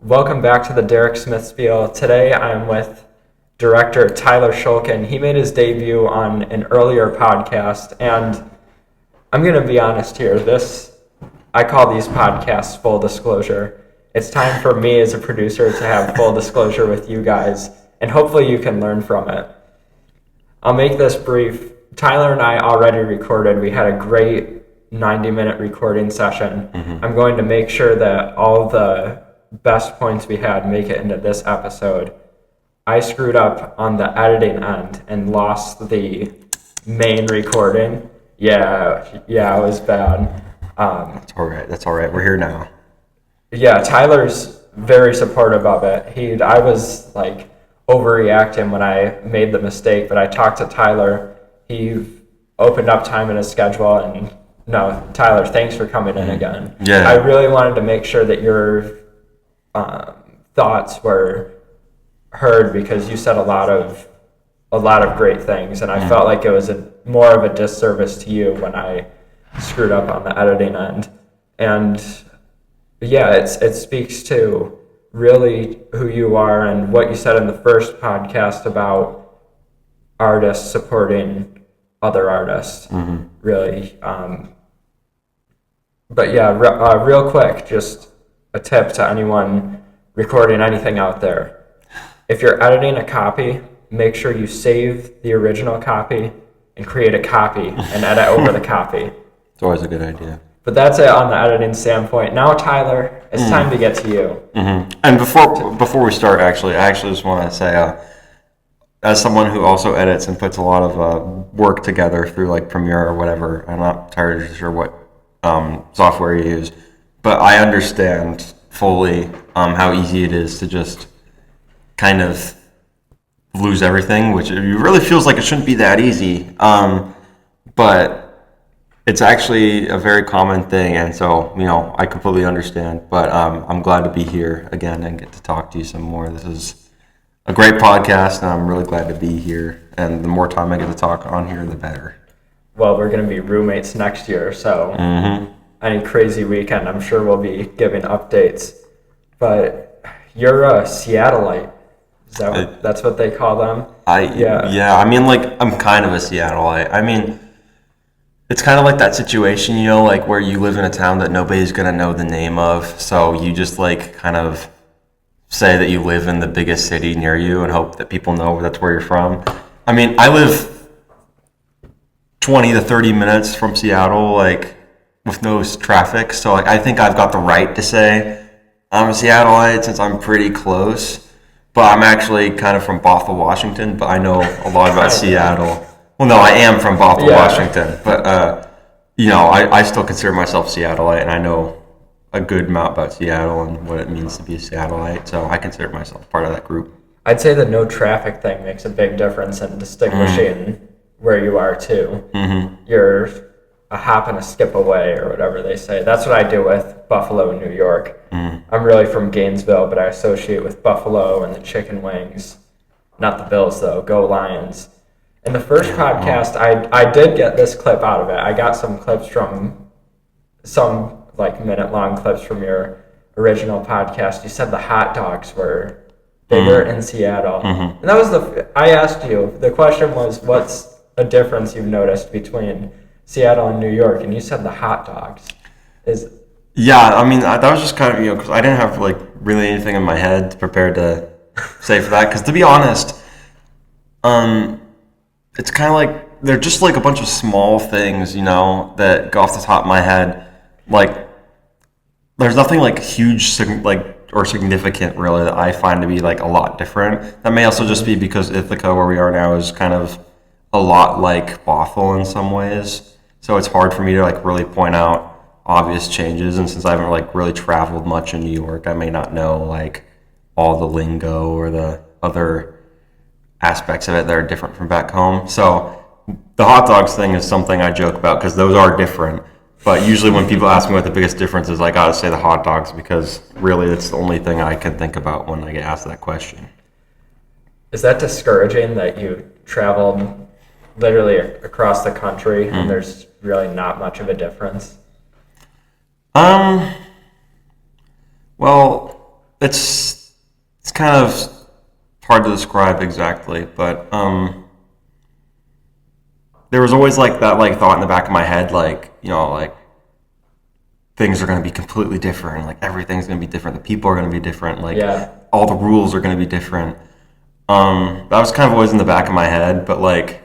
Welcome back to the Derek Smith Spiel. Today I'm with director Tyler Shulkin. He made his debut on an earlier podcast, and I'm going to be honest here. I call these podcasts full disclosure. It's time for me as a producer to have full disclosure with you guys, and hopefully you can learn from it. I'll make this brief. Tyler and I already recorded. We had a great 90-minute recording session. I'm going to make sure that all the best points we had make it into this episode. I screwed up on the editing end and lost the main recording. Yeah, it was bad. That's all right. We're here now. Yeah, Tyler's very supportive of it. I was like overreacting when I made the mistake, but I talked to Tyler. He opened up time in his schedule, and no, Tyler, thanks for coming in again. Yeah. I really wanted to make sure that your thoughts were heard, because you said a lot of great things, and I felt like it was more of a disservice to you when I screwed up on the editing end. And yeah, it speaks to really who you are and what you said in the first podcast about artists supporting other artists. Really. But yeah, real quick, just a tip to anyone recording anything out there. If you're editing a copy, make sure you save the original copy and create a copy and edit over the copy. It's always a good idea. But that's it on the editing standpoint. Now, Tyler, it's time to get to you. And before we start, I actually just want to say, as someone who also edits and puts a lot of work together through like Premiere or whatever, I'm not entirely sure what software you use, but I understand fully how easy it is to just kind of lose everything, which it really feels like it shouldn't be that easy. But it's actually a very common thing, and so, I completely understand. But I'm glad to be here again and get to talk to you some more. This is a great podcast, and I'm really glad to be here. And the more time I get to talk on here, the better. Well, we're going to be roommates next year, so any crazy weekend, I'm sure we'll be giving updates. But you're a Seattleite. Is that that's what they call them? Yeah. I mean, like, I'm kind of a Seattleite. I mean, it's kind of like that situation, like where you live in a town that nobody's going to know the name of. So you just like kind of say that you live in the biggest city near you and hope that people know that's where you're from. I mean, I live 20 to 30 minutes from Seattle, like with no traffic. So like, I think I've got the right to say I'm a Seattleite since I'm pretty close. But I'm actually kind of from Bothell, Washington, but I know a lot about Seattle. Well, no, I am from Bothell, Washington, but I still consider myself Seattleite, and I know a good amount about Seattle and what it means to be a Seattleite, so I consider myself part of that group. I'd say the no traffic thing makes a big difference in distinguishing where you are too. You're a hop and a skip away, or whatever they say. That's what I do with Buffalo, New York. I'm really from Gainesville, but I associate with Buffalo and the chicken wings. Not the Bills, though. Go Lions. In the first podcast, I did get this clip out of it. I got some clips from some like minute-long clips from your original podcast. You said the hot dogs were bigger in Seattle. And that was I asked you, the question was, what's a difference you've noticed between Seattle and New York? And you said the hot dogs. Yeah, I mean, that was just kind of, because I didn't have like really anything in my head prepared to say for that. Because to be honest, it's kind of like, they're just like a bunch of small things, that go off the top of my head. Like, there's nothing like huge, or significant really that I find to be like a lot different. That may also just be because Ithaca, where we are now, is kind of a lot like Bothell in some ways. So it's hard for me to like really point out obvious changes, and since I haven't like really traveled much in New York, I may not know like all the lingo or the other aspects of it that are different from back home. So the hot dogs thing is something I joke about because those are different, but usually when people ask me what the biggest difference is, I gotta say the hot dogs, because really it's the only thing I can think about when I get asked that question. Is that discouraging that you traveled literally across the country and there's really not much of a difference? Well, it's kind of hard to describe exactly, but there was always like that like thought in the back of my head, like, you know, like things are going to be completely different, like everything's going to be different, the people are going to be different, like all the rules are going to be different. That was kind of always in the back of my head, but like,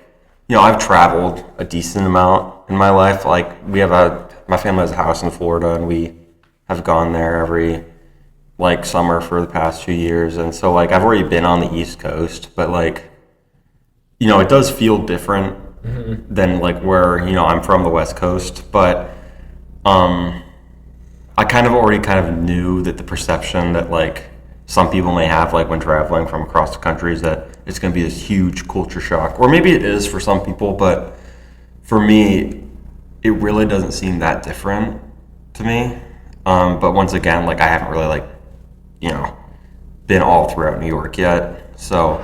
you know, I've traveled a decent amount in my life. Like my family has a house in Florida, and we have gone there every like summer for the past 2 years, and so like I've already been on the East Coast, but like, you know, it does feel different than like where, you know, I'm from, the West Coast, but I kind of already kind of knew that the perception that like some people may have like when traveling from across the country is that it's going to be this huge culture shock, or maybe it is for some people, but for me, it really doesn't seem that different to me. But once again, like I haven't really like, you know, been all throughout New York yet. So,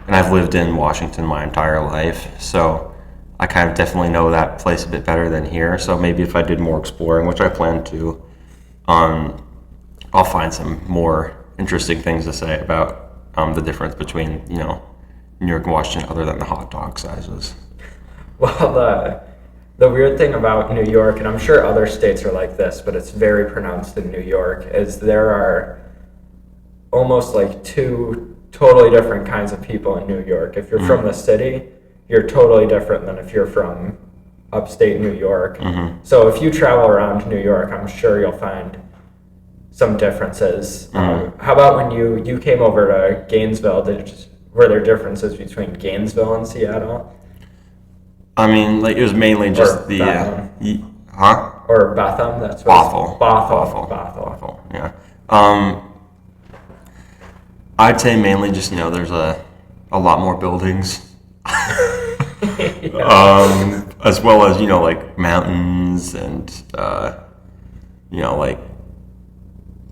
and I've lived in Washington my entire life. So I kind of definitely know that place a bit better than here. So maybe if I did more exploring, which I plan to, I'll find some more interesting things to say about the difference between, you know, New York and Washington other than the hot dog sizes. Well, the weird thing about New York, and I'm sure other states are like this, but it's very pronounced in New York, is there are almost like two totally different kinds of people in New York. If you're from the city, you're totally different than if you're from upstate New York. So if you travel around New York, I'm sure you'll find some differences. How about when you came over to Gainesville? Were there differences between Gainesville and Seattle? I mean, like it was mainly just Or the Bethlehem. huh? Or Bethlehem? That's what Bothell. Bothell. Yeah. I'd say mainly just, you know, there's a lot more buildings. As well as, you know, like mountains and you know, like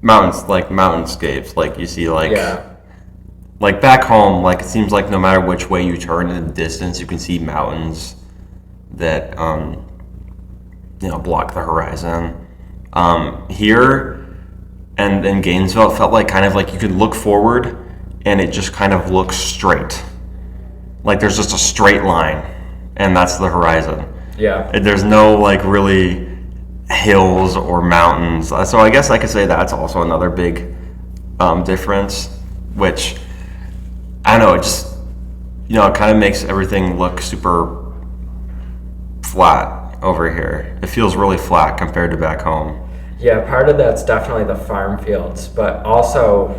mountainscapes, like you see like back home, like it seems like no matter which way you turn in the distance, you can see mountains that you know, block the horizon. Here and in Gainesville, it felt like kind of like you could look forward and it just kind of looks straight. Like there's just a straight line, and that's the horizon. Yeah. There's no like really hills or mountains. So I guess I could say that's also another big difference, which I don't know, it just, you know, it kind of makes everything look super flat over here. It feels really flat compared to back home. Yeah, part of that's definitely the farm fields, but also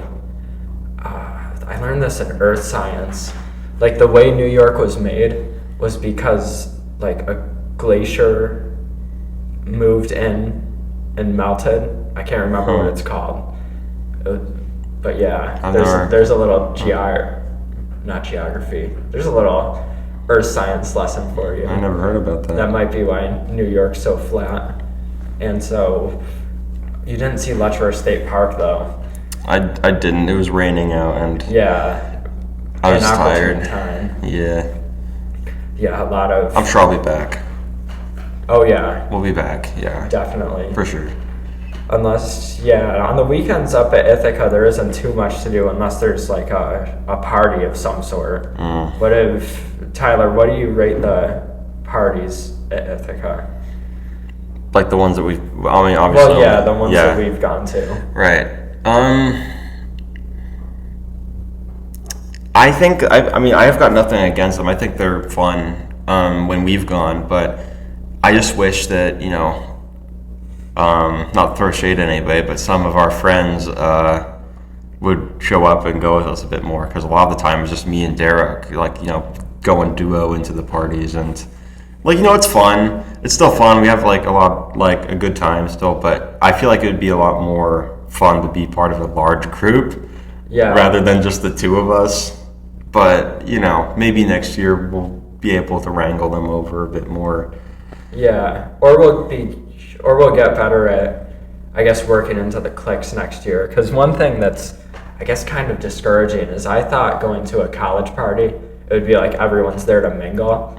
I learned this in earth science. Like the way New York was made was because like a glacier moved in and melted. I can't remember what it's called. But yeah, there's a little not geography. There's a little earth science lesson for you. I never heard about that. That might be why New York's so flat. And so you didn't see Letchworth State Park though. I didn't. It was raining out and yeah, I was tired. Time. Yeah. Yeah, a lot of. I'm sure I'll be back. Oh yeah. We'll be back. Yeah. Definitely. For sure. Unless, yeah, on the weekends up at Ithaca, there isn't too much to do unless there's like a party of some sort. Tyler, what do you rate the parties at Ithaca? Like the ones that we've, I mean, obviously. Well, yeah, the ones that we've gone to. Right. I think, I mean, I have got nothing against them. I think they're fun when we've gone, but I just wish that, you know, not to throw shade at anybody, but some of our friends would show up and go with us a bit more, because a lot of the time it's just me and Derek, like, you know, going duo into the parties, and like, you know, it's fun. It's still fun. We have like a good time still, but I feel like it would be a lot more fun to be part of a large group, rather than just the two of us. But, you know, maybe next year we'll be able to wrangle them over a bit more. Yeah, or we'll get better at, I guess, working into the cliques next year. Because one thing that's, I guess, kind of discouraging is I thought going to a college party, it would be like everyone's there to mingle.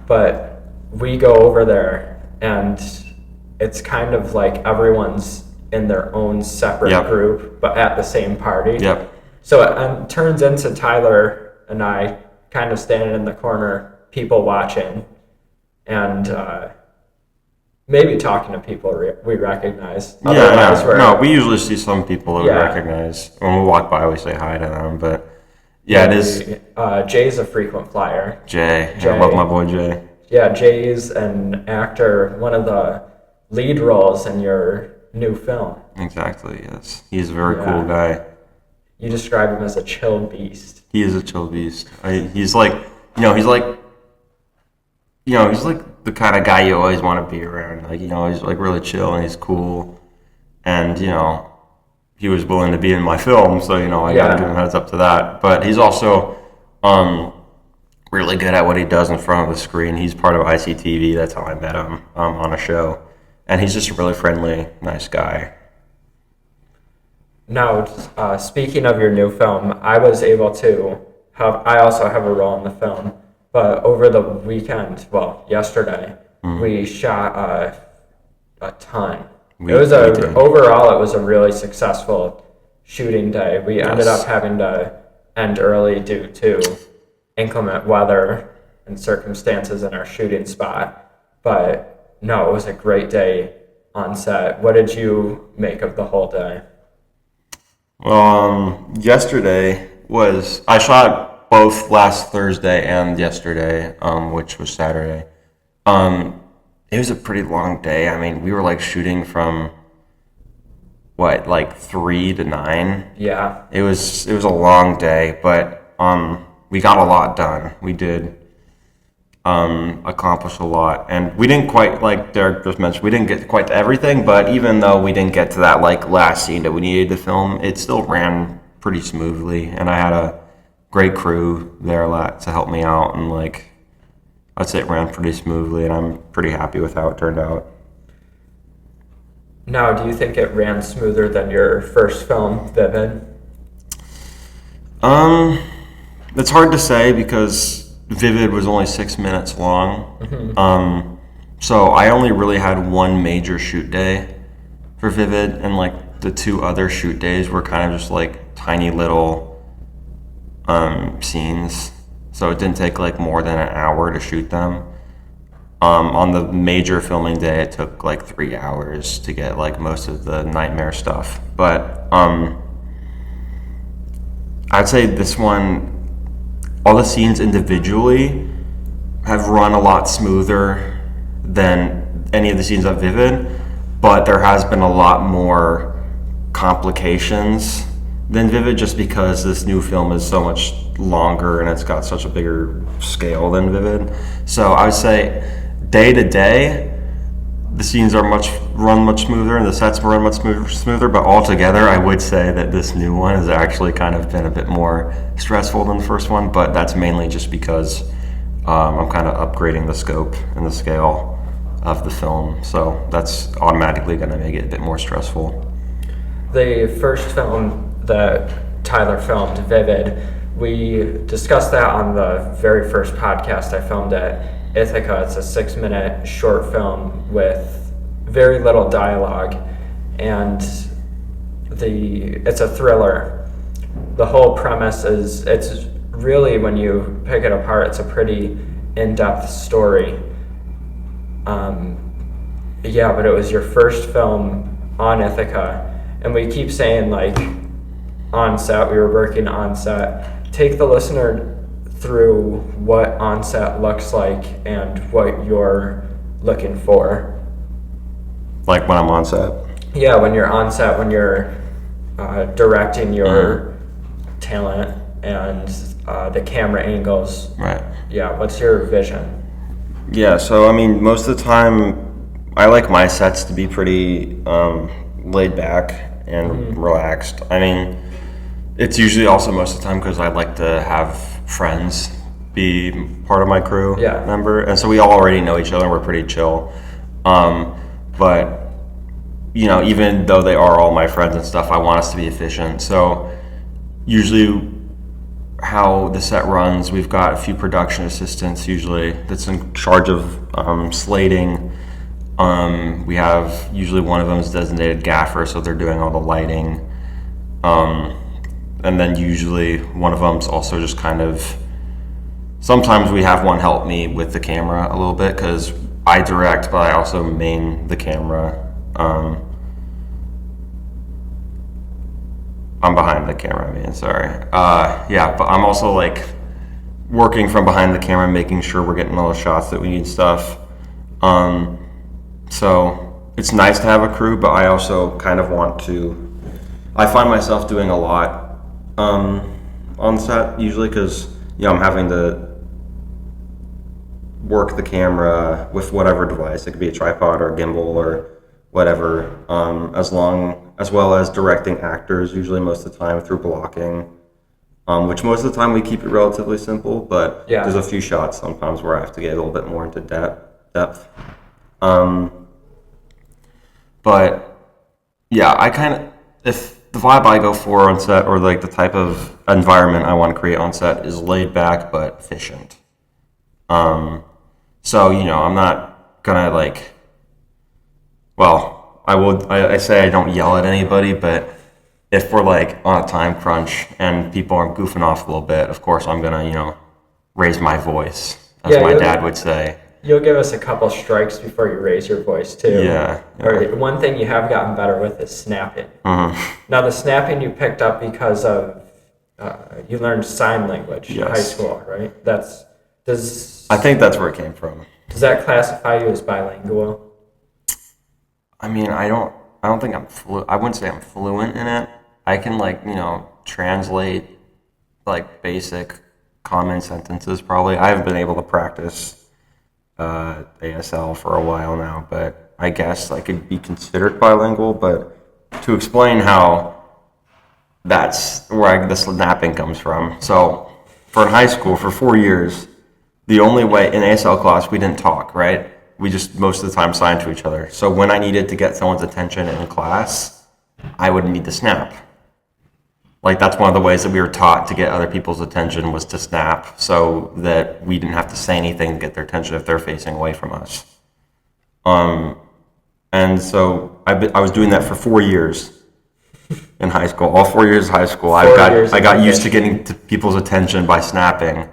But we go over there and it's kind of like everyone's in their own separate Yep. group, but at the same party. Yep. So it turns into Tyler and I kind of standing in the corner, people watching, and maybe talking to people we recognize. Otherwise, we're, No, we usually see some people that we Yeah. recognize. When we walk by, we say hi to them. But yeah, it is Jay's a frequent flyer. Jay. Jay. I love my boy Jay. Yeah, Jay's an actor, one of the lead roles in your new film. Exactly, yes. He's a very Yeah. cool guy. You describe him as a chill beast. He is a chill beast. He's like, he's like the kind of guy you always want to be around. Like, he's like really chill and he's cool. And, he was willing to be in my film, so, I got to give him a heads up to that. But he's also really good at what he does in front of the screen. He's part of ICTV. That's how I met him on a show. And he's just a really friendly, nice guy. Now, speaking of your new film, I was able to I also have a role in the film, but over the weekend, yesterday, we shot a ton. Overall, it was a really successful shooting day. We ended up having to end early due to inclement weather and circumstances in our shooting spot, but no, it was a great day on set. What did you make of the whole day? Yesterday I shot both last Thursday and yesterday, which was Saturday. It was a pretty long day. I mean, we were like shooting from 3 to 9. Yeah. It was a long day, but we got a lot done. We did accomplish a lot, and we didn't quite, like Derek just mentioned, we didn't get quite to everything, but even though we didn't get to that last scene that we needed to film, it still ran pretty smoothly, and I had a great crew there to help me out, and I'd say it ran pretty smoothly, and I'm pretty happy with how it turned out. Now, do you think it ran smoother than your first film, Vivid? It's hard to say because Vivid was only 6 minutes long. Mm-hmm. So I only really had one major shoot day for Vivid, and the 2 other shoot days were kind of just tiny little scenes. So it didn't take more than an hour to shoot them. On the major filming day, it took 3 hours to get most of the nightmare stuff. But I'd say this one, all the scenes individually have run a lot smoother than any of the scenes of Vivid, but there has been a lot more complications than Vivid just because this new film is so much longer and it's got such a bigger scale than Vivid. So I would say day to day, the scenes are run much smoother and the sets run much smoother, but altogether I would say that this new one has actually kind of been a bit more stressful than the first one, but that's mainly just because I'm kind of upgrading the scope and the scale of the film, so that's automatically going to make it a bit more stressful. The first film that Tyler filmed, Vivid, we discussed that on the very first podcast I filmed at Ithaca. It's a 6-minute short film with very little dialogue, and it's a thriller. The whole premise is, it's really, when you pick it apart, it's a pretty in-depth story. But it was your first film on Ithaca, and we keep saying on set, we were working on set. Take the listener through what on set looks like and what you're looking for. When I'm on set? Yeah, when you're on set, when you're directing your talent and the camera angles. Right. Yeah, what's your vision? Yeah, so I mean, most of the time, I like my sets to be pretty laid back and relaxed. I mean, it's usually also most of the time because I like to have friends be part of my crew member, and so we all already know each other and we're pretty chill. But even though they are all my friends and stuff, I want us to be efficient. So usually how the set runs, we've got a few production assistants usually that's in charge of slating We have usually one of them is designated gaffer, so they're doing all the lighting. And then usually one of them's also just kind of. Sometimes we have one help me with the camera a little bit because I direct, but I also main the camera. I'm behind the camera. I mean, sorry. Yeah, but I'm also like working from behind the camera, making sure we're getting all the shots that we need stuff. So it's nice to have a crew, but I also kind of want to. I find myself doing a lot on set usually because I'm having to work the camera with whatever device. It could be a tripod or a gimbal or whatever. As well as directing actors usually most of the time through blocking. Which most of the time we keep it relatively simple, but there's a few shots sometimes where I have to get a little bit more into depth. But yeah, I kind of, if the vibe I go for on set or like the type of environment I want to create on set is laid back but efficient. So, I'm not gonna like, well, I say I don't yell at anybody, but if we're like on a time crunch and people are goofing off a little bit, of course I'm gonna, raise my voice, as my dad would say. You'll give us a couple strikes before you raise your voice too. Yeah. Or one thing you have gotten better with is snapping. Mm-hmm. Now the snapping you picked up because of you learned sign language in high school, right? I think that's where it came from. Does that classify you as bilingual? I mean, I don't think I wouldn't say I'm fluent in it. I can translate like basic common sentences probably. I haven't been able to practice ASL for a while now, but I guess I could be considered bilingual. But to explain how that's where the snapping comes from. So for in high school, for 4 years, the only way in ASL class, we didn't talk, right? We just most of the time signed to each other. So when I needed to get someone's attention in class, I would need to snap. Like that's one of the ways that we were taught to get other people's attention was to snap so that we didn't have to say anything to get their attention if they're facing away from us. And so I was doing that for 4 years in high school. All 4 years of high school, I got used to getting to people's attention by snapping.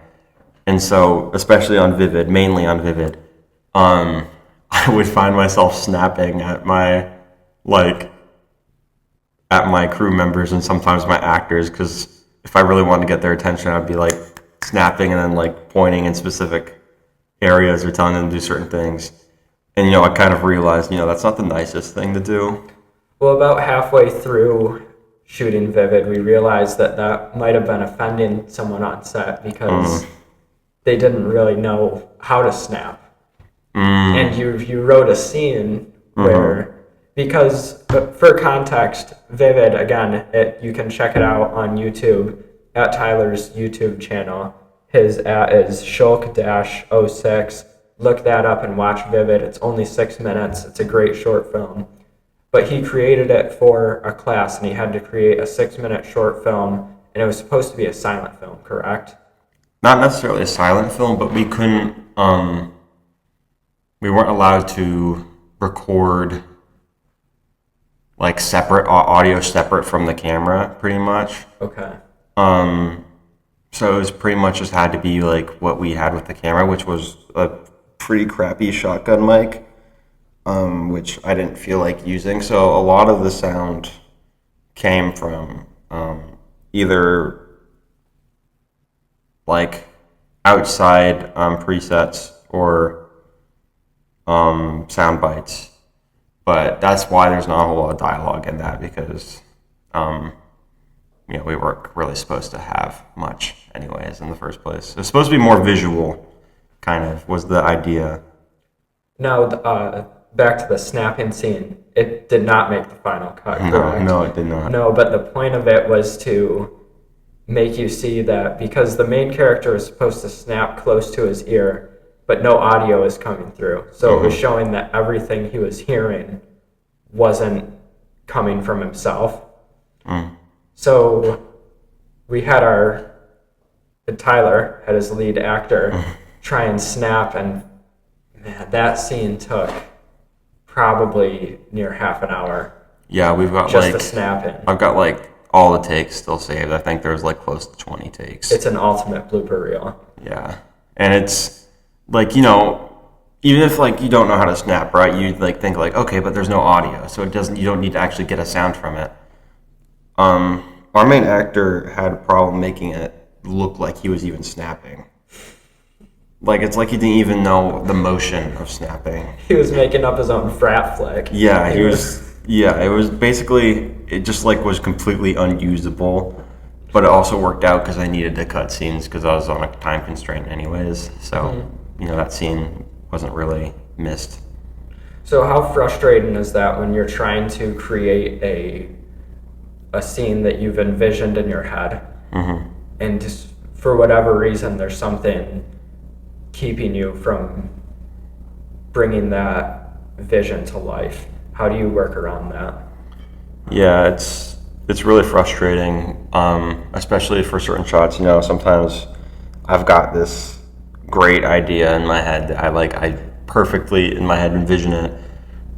And so, especially on Vivid, mainly on Vivid, I would find myself snapping at my crew members and sometimes my actors because if I really wanted to get their attention, I'd be like snapping and then like pointing in specific areas or telling them to do certain things. And I kind of realized, that's not the nicest thing to do. Well, about halfway through shooting Vivid, we realized that might have been offending someone on set because they didn't really know how to snap. And you wrote a scene where, because for context, Vivid, again, you can check it out on YouTube at Tyler's YouTube channel. His at is Shulk-06. Look that up and watch Vivid. It's only 6 minutes. It's a great short film. But he created it for a class, and he had to create a 6-minute short film, and it was supposed to be a silent film, correct? Not necessarily a silent film, but we couldn't, we weren't allowed to record like separate audio separate from the camera, pretty much. Okay. So it was pretty much just had to be like what we had with the camera, which was a pretty crappy shotgun mic, which I didn't feel like using. So a lot of the sound came from either like outside presets or sound bites. But that's why there's not a whole lot of dialogue in that because, we weren't really supposed to have much anyways in the first place. It was supposed to be more visual, kind of, was the idea. Now, back to the snapping scene. It did not make the final cut, correct? No, it did not. No, but the point of it was to make you see that because the main character is supposed to snap close to his ear, but no audio is coming through. So it was showing that everything he was hearing wasn't coming from himself. So we had Tyler had his lead actor try and snap, and man, that scene took probably near half an hour Yeah, we've got just to like snap in. I've got like all the takes still saved. I think there's like close to 20 takes. It's an ultimate blooper reel. Yeah. And it's like, you know, even if like you don't know how to snap, right? You like think like, okay, but there's no audio, so you don't need to actually get a sound from it. Our main actor had a problem making it look like he was even snapping. Like it's like he didn't even know the motion of snapping. He was making up his own frat flick. Yeah, he was. Yeah, it was basically it just like was completely unusable, but it also worked out because I needed to cut scenes because I was on a time constraint anyways. So you know that scene wasn't really missed. So how frustrating is that when you're trying to create a scene that you've envisioned in your head, and just for whatever reason there's something keeping you from bringing that vision to life? How do you work around that? Yeah, it's really frustrating, especially for certain shots. You know, sometimes I've got this great idea in my head that I perfectly in my head envision it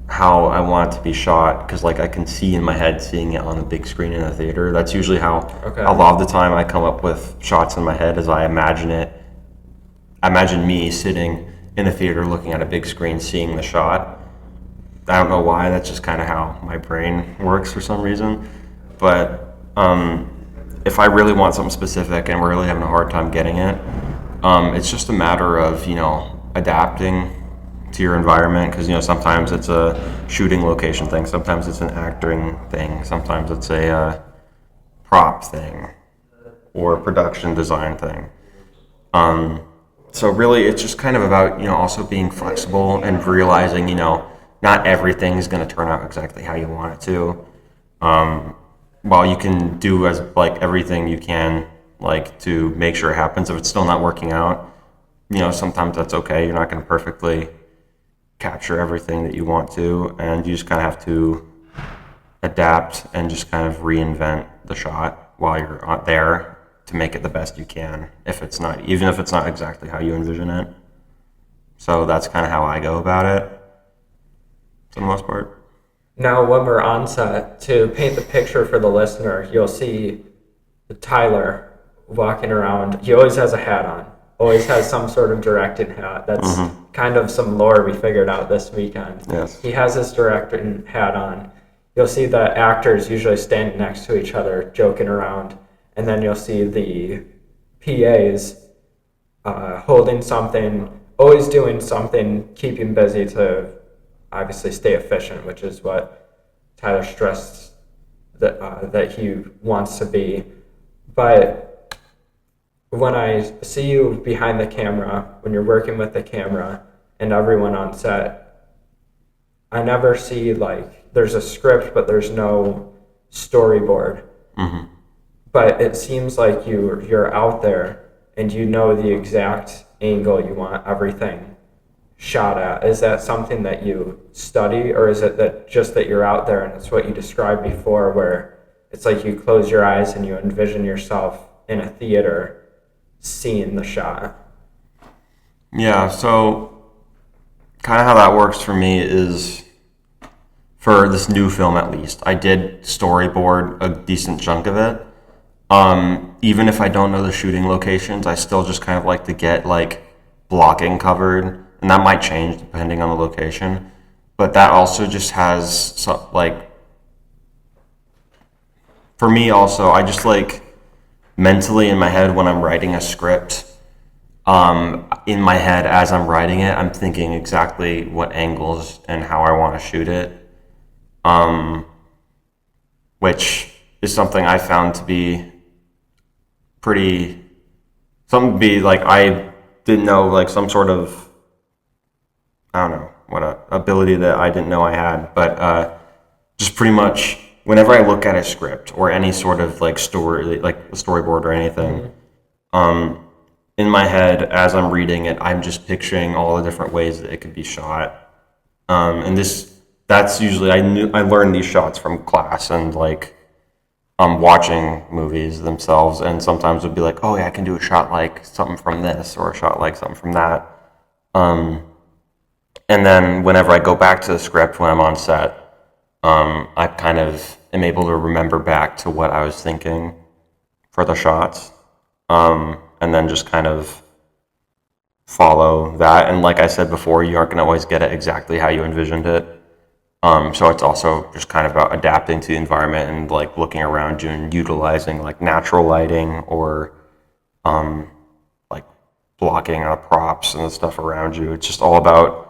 how I want it to be shot because like I can see in my head seeing it on the big screen in a theater. That's usually how a lot of the time I come up with shots in my head as I imagine it. I imagine me sitting in a theater looking at a big screen seeing the shot. I don't know why, that's just kind of how my brain works for some reason. But if I really want something specific and we're really having a hard time getting it, it's just a matter of, you know, adapting to your environment because, you know, sometimes it's a shooting location thing, sometimes it's an acting thing, sometimes it's a prop thing or a production design thing. So really it's just kind of about, you know, also being flexible and realizing, you know, not everything is going to turn out exactly how you want it to. While you can do as like everything you can like to make sure it happens, if it's still not working out, you know, sometimes that's okay. You're not going to perfectly capture everything that you want to, and you just kind of have to adapt and just kind of reinvent the shot while you're out there to make it the best you can. Even if it's not exactly how you envision it. So that's kind of how I go about it. For the most part. Now, when we're on set, to paint the picture for the listener, you'll see Tyler walking around. He always has a hat on, always has some sort of directing hat. That's kind of some lore we figured out this weekend. Yes. He has his directing hat on. You'll see the actors usually standing next to each other, joking around, and then you'll see the PAs holding something, always doing something, keeping busy to obviously stay efficient, which is what Tyler stressed that he wants to be. But when I see you behind the camera, when you're working with the camera and everyone on set, I never see like there's a script, but there's no storyboard. But it seems like you're out there and you know the exact angle you want everything shot at. Is that something that you study, or is it that you're out there and it's what you described before, where it's like you close your eyes and you envision yourself in a theater seeing the shot? Yeah, so kind of how that works for me is, for this new film at least, I did storyboard a decent chunk of it. Even if I don't know the shooting locations, I still just kind of like to get like blocking covered, and that might change depending on the location. But that also just has for me also, I just like mentally in my head when I'm writing a script, in my head as I'm writing it, I'm thinking exactly what angles and how I want to shoot it, which is something I found to be like I didn't know, like some sort of, I don't know, what a ability that I didn't know I had, but just pretty much whenever I look at a script or any sort of like story, like a storyboard or anything, in my head as I'm reading it, I'm just picturing all the different ways that it could be shot, and that's usually I learned these shots from class and like watching movies themselves, and sometimes it'd be like, oh yeah, I can do a shot like something from this or a shot like something from that. And then whenever I go back to the script when I'm on set, I kind of am able to remember back to what I was thinking for the shots, and then just kind of follow that. And like I said before, you aren't going to always get it exactly how you envisioned it. So it's also just kind of about adapting to the environment and like looking around you and utilizing like natural lighting or like blocking out props and the stuff around you. It's just all about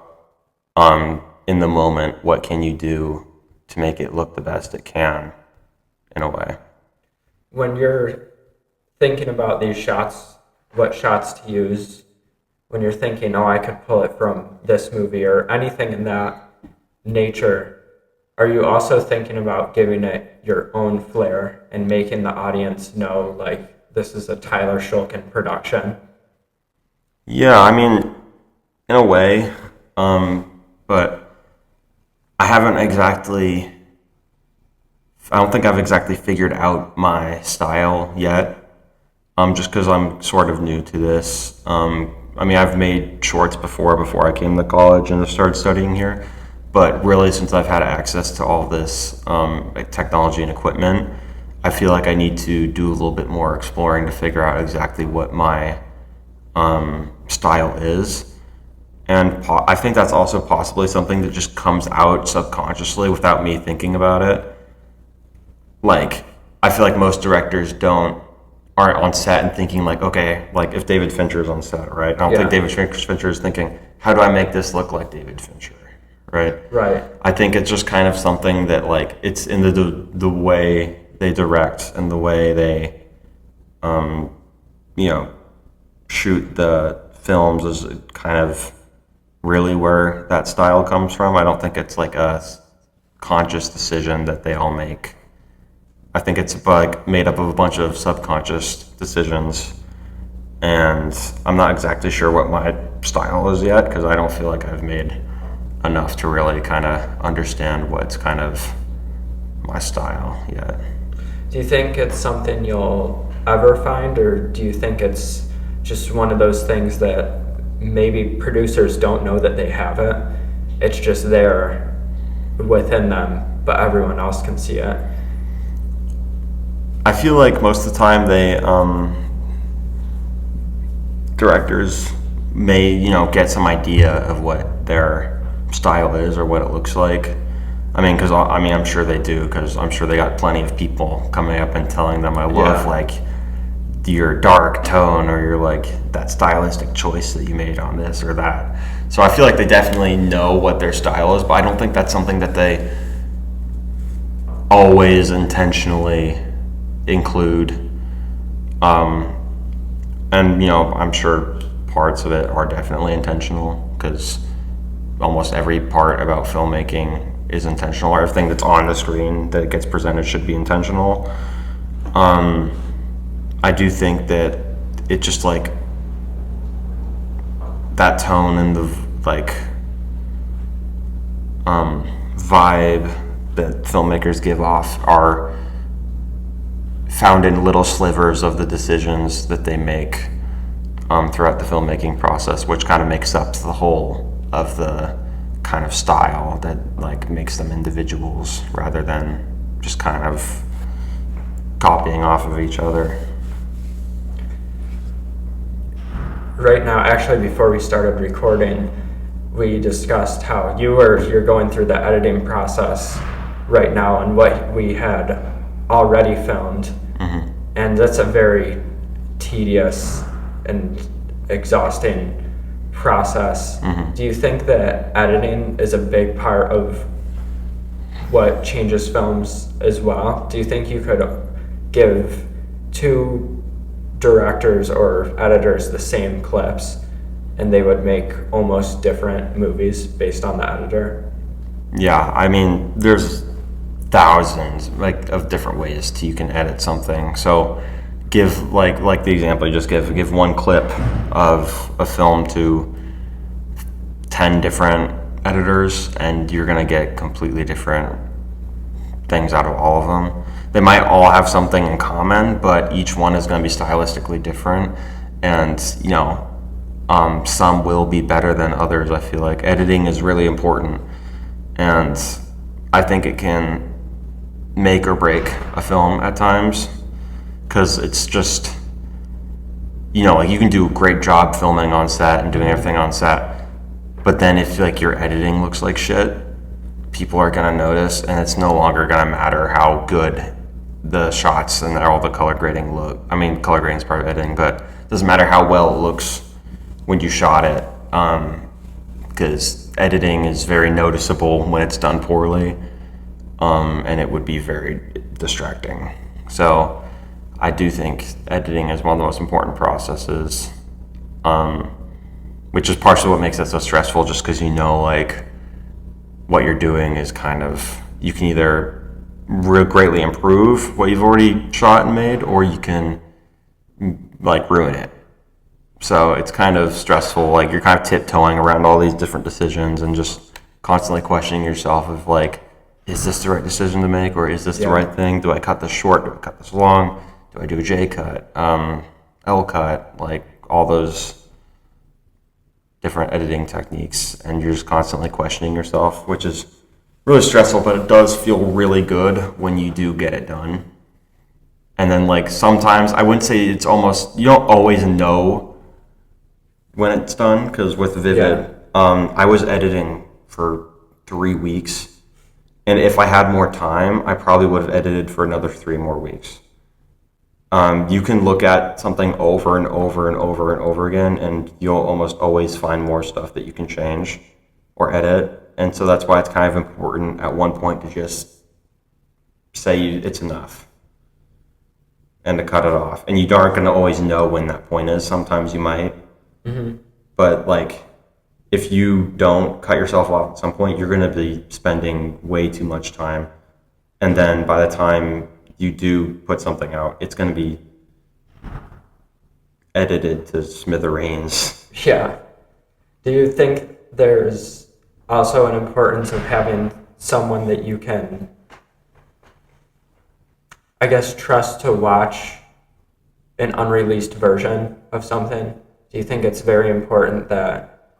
in the moment, what can you do to make it look the best it can, in a way. When you're thinking about these shots, what shots to use, when you're thinking, oh, I could pull it from this movie or anything in that nature, are you also thinking about giving it your own flair and making the audience know, like, this is a Tyler Shulkin production? Yeah, I mean, in a way, but I don't think I've exactly figured out my style yet, just because I'm sort of new to this. I mean, I've made shorts before I came to college and started studying here, but really since I've had access to all this like technology and equipment, I feel like I need to do a little bit more exploring to figure out exactly what my style is. And I think that's also possibly something that just comes out subconsciously without me thinking about it. Like, I feel like most directors aren't on set and thinking like, okay, like if David Fincher's on set, right? I don't think David Fincher is thinking, how do I make this look like David Fincher, right? Right. I think it's just kind of something that like it's in the way they direct and the way they, shoot the films is kind of really where that style comes from. I don't think it's like a conscious decision that they all make. I think it's like made up of a bunch of subconscious decisions, and I'm not exactly sure what my style is yet because I don't feel like I've made enough to really kind of understand what's kind of my style yet. Do you think it's something you'll ever find, or do you think it's just one of those things that maybe producers don't know that they have it? It's just there within them, but everyone else can see it. I feel like most of the time directors may, get some idea of what their style is or what it looks like. I mean, I'm sure they do, because I'm sure they got plenty of people coming up and telling them, I love like your dark tone or your like that stylistic choice that you made on this or that. So I feel like they definitely know what their style is, but I don't think that's something that they always intentionally include. And I'm sure parts of it are definitely intentional, because almost every part about filmmaking is intentional. Everything that's on the screen that gets presented should be intentional. I do think that it just like that tone and the like vibe that filmmakers give off are found in little slivers of the decisions that they make throughout the filmmaking process, which kind of makes up the whole of the kind of style that like makes them individuals rather than just kind of copying off of each other. Right now, actually, before we started recording, we discussed how you're going through the editing process right now and what we had already filmed. Mm-hmm. And that's a very tedious and exhausting process. Mm-hmm. Do you think that editing is a big part of what changes films as well? Do you think you could give two directors or editors the same clips and they would make almost different movies based on the editor? Yeah, I mean, there's thousands like of different ways you can edit something. So give like the example you just give one clip of a film to 10 different editors and you're going to get completely different things out of all of them. They might all have something in common, but each one is going to be stylistically different. And Some will be better than others. I feel like editing is really important, and I think it can make or break a film at times, because it's just, like you can do a great job filming on set and doing everything on set, but then if like your editing looks like shit, people are gonna notice, and it's no longer gonna matter how good the shots and all the color grading look. I mean, color grading is part of editing, but it doesn't matter how well it looks when you shot it, because editing is very noticeable when it's done poorly, and it would be very distracting. So I do think editing is one of the most important processes, which is partially what makes it so stressful, just because like what you're doing is kind of, you can either greatly improve what you've already shot and made, or you can like ruin it. So it's kind of stressful, like you're kind of tiptoeing around all these different decisions and just constantly questioning yourself of like, is this the right decision to make, or is this the right thing? Do I cut this short? Do I cut this long? Do I do a J cut, L cut, like all those different editing techniques, and you're just constantly questioning yourself, which is really stressful, but it does feel really good when you do get it done. And then like sometimes, I wouldn't say it's almost, you don't always know when it's done, because with Vivid, I was editing for 3 weeks, and if I had more time, I probably would have edited for another 3 more weeks. You can look at something over and over and over and over again, and you'll almost always find more stuff that you can change or edit. And so that's why it's kind of important at one point to just say it's enough and to cut it off. And you aren't going to always know when that point is. Sometimes you might. Mm-hmm. But like, if you don't cut yourself off at some point, you're going to be spending way too much time. And then by the time you do put something out, it's going to be edited to smithereens. Yeah. Do you think there's also an importance of having someone that you can, I guess, trust to watch an unreleased version of something? Do you think it's very important that,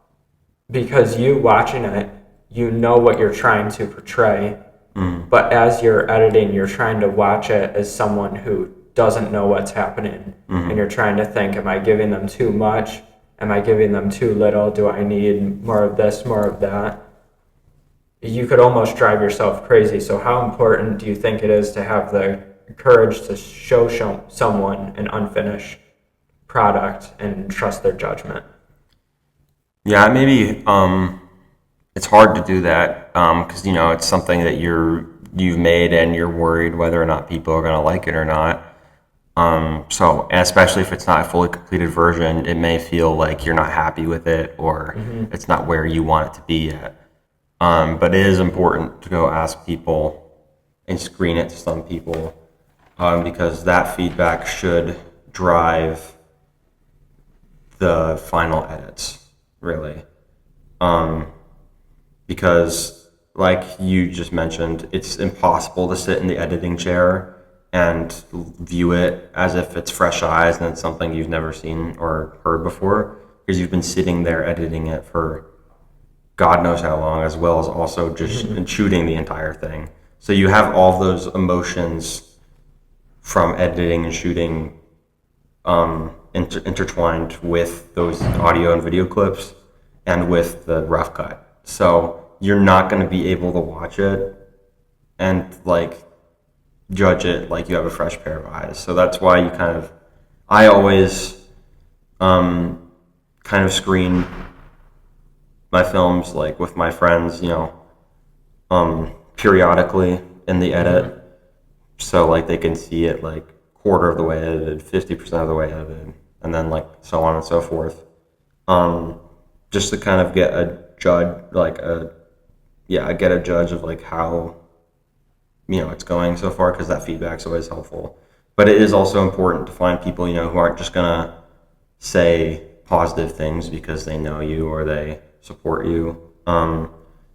because you watching it, you know what you're trying to portray, but as you're editing, you're trying to watch it as someone who doesn't know what's happening, and you're trying to think, am I giving them too much? Am I giving them too little? Do I need more of this, more of that? You could almost drive yourself crazy. So how important do you think it is to have the courage to show someone an unfinished product and trust their judgment? Yeah, maybe it's hard to do that, because it's something that you've made, and you're worried whether or not people are going to like it or not. So, and especially if it's not a fully completed version, it may feel like you're not happy with it, or it's not where you want it to be yet. But it is important to go ask people and screen it to some people, because that feedback should drive the final edits, really. Because, like you just mentioned, it's impossible to sit in the editing chair and view it as if it's fresh eyes and it's something you've never seen or heard before, because you've been sitting there editing it for God knows how long, as well as also just shooting the entire thing. So you have all those emotions from editing and shooting intertwined with those audio and video clips and with the rough cut. So you're not going to be able to watch it and like judge it like you have a fresh pair of eyes. So that's why I always kind of screen my films like with my friends, periodically in the edit, so like they can see it like quarter of the way edited, 50% of the way edited, and then like so on and so forth, just to kind of get a judge, get a judge of like how it's going so far, because that feedback's always helpful. But it is also important to find people who aren't just gonna say positive things because they know you or they support you.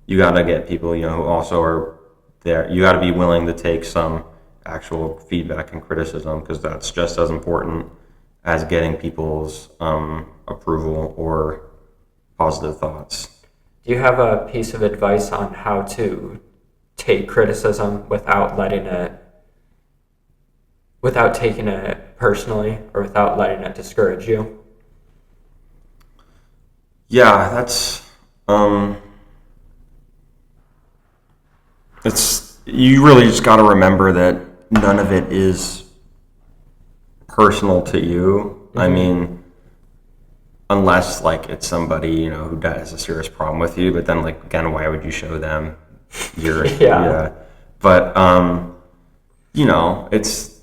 You got to get people who also are there. You got to be willing to take some actual feedback and criticism, because that's just as important as getting people's approval or positive thoughts. Do you have a piece of advice on how to take criticism without taking it personally or without letting it discourage you? Yeah, that's it's you really just got to remember that none of it is personal to you. I mean, unless like it's somebody who has a serious problem with you, but then like again, why would you show them your Yeah. But it's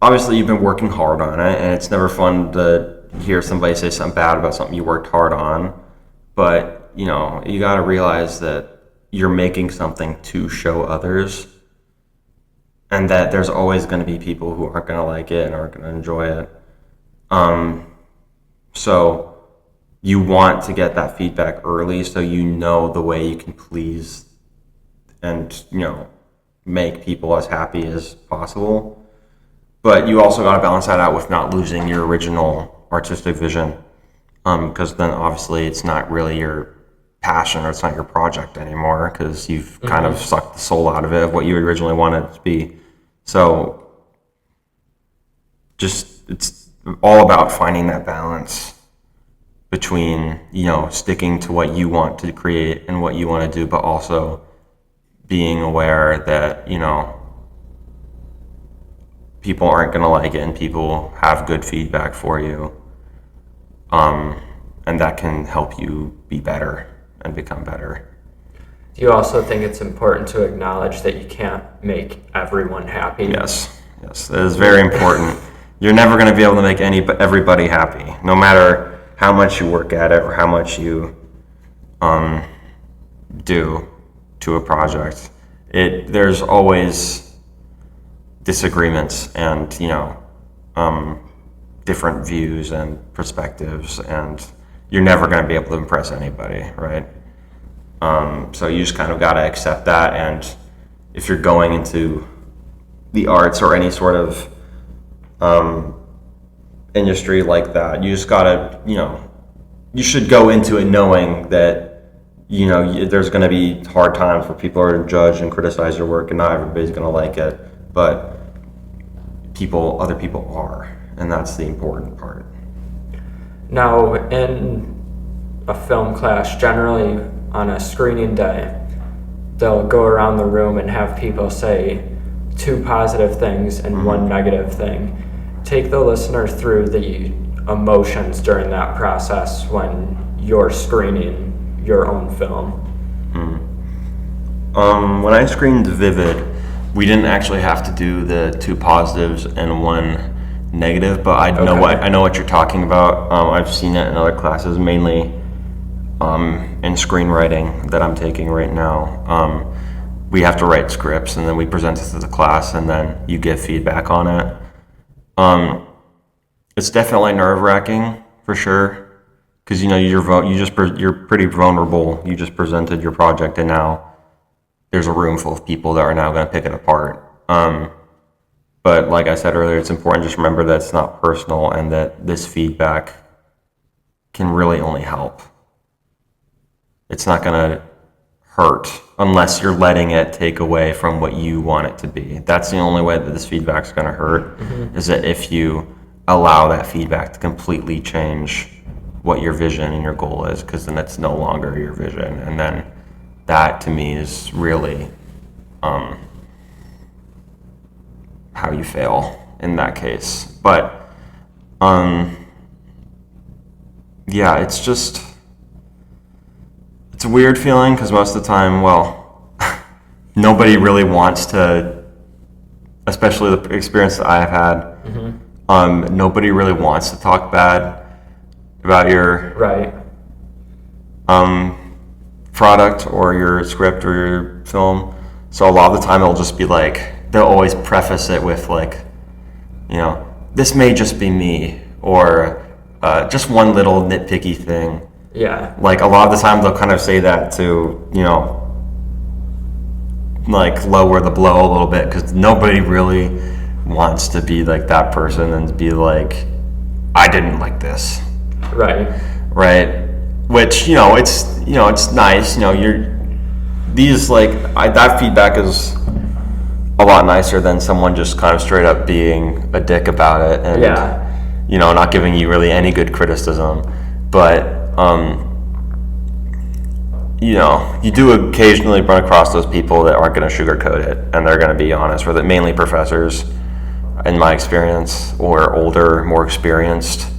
obviously you've been working hard on it, and it's never fun to hear somebody say something bad about something you worked hard on. But you got to realize that you're making something to show others, and that there's always going to be people who aren't going to like it and aren't going to enjoy it. So you want to get that feedback early so you know the way you can please and make people as happy as possible. But you also got to balance that out with not losing your original artistic vision, because then obviously it's not really your passion or it's not your project anymore, because you've kind of sucked the soul out of it, of what you originally wanted it to be. So just it's all about finding that balance between sticking to what you want to create and what you want to do, but also being aware that people aren't going to like it and people have good feedback for you, and that can help you be better and become better. Do you also think it's important to acknowledge that you can't make everyone happy? Yes, it is very important. You're never going to be able to make everybody happy, no matter how much you work at it or how much you do to a project. There's always disagreements and different views and perspectives, and you're never going to be able to impress anybody, right? So you just kind of got to accept that, and if you're going into the arts or any sort of industry like that, you just got to, you should go into it knowing that there's going to be hard times where people are going to judge and criticize your work, and not everybody's going to like it, but other people are, and that's the important part. Now, in a film class, generally on a screening day, they'll go around the room and have people say 2 positive things and 1 negative thing. Take the listener through the emotions during that process when you're screening your own film. When I screened Vivid, we didn't actually have to do the 2 positives and 1 negative, but I know what you're talking about. I've seen it in other classes, mainly in screenwriting that I'm taking right now. We have to write scripts, and then we present it to the class, and then you give feedback on it. It's definitely nerve-wracking for sure, because you're pretty vulnerable. You just presented your project, and now there's a room full of people that are now going to pick it apart. But like I said earlier, it's important to just remember that it's not personal, and that this feedback can really only help. It's not going to hurt unless you're letting it take away from what you want it to be. That's the only way that this feedback's going to hurt, is that if you allow that feedback to completely change what your vision and your goal is, because then it's no longer your vision. And then that to me is really how you fail in that case. But yeah, it's a weird feeling, because most of the time, nobody really wants to, especially the experience that I've had, nobody really wants to talk bad about your product or your script or your film. So a lot of the time it'll just be like, they'll always preface it with like, this may just be me, or just one little nitpicky thing. Yeah. Like a lot of the time they'll kind of say that to, like lower the blow a little bit, because nobody really wants to be like that person and be like, I didn't like this. Right. Right. Which, it's nice, that feedback is a lot nicer than someone just kind of straight up being a dick about it and, Yeah. Not giving you really any good criticism. But, you do occasionally run across those people that aren't going to sugarcoat it and they're going to be honest with it, mainly professors, in my experience, or older, more experienced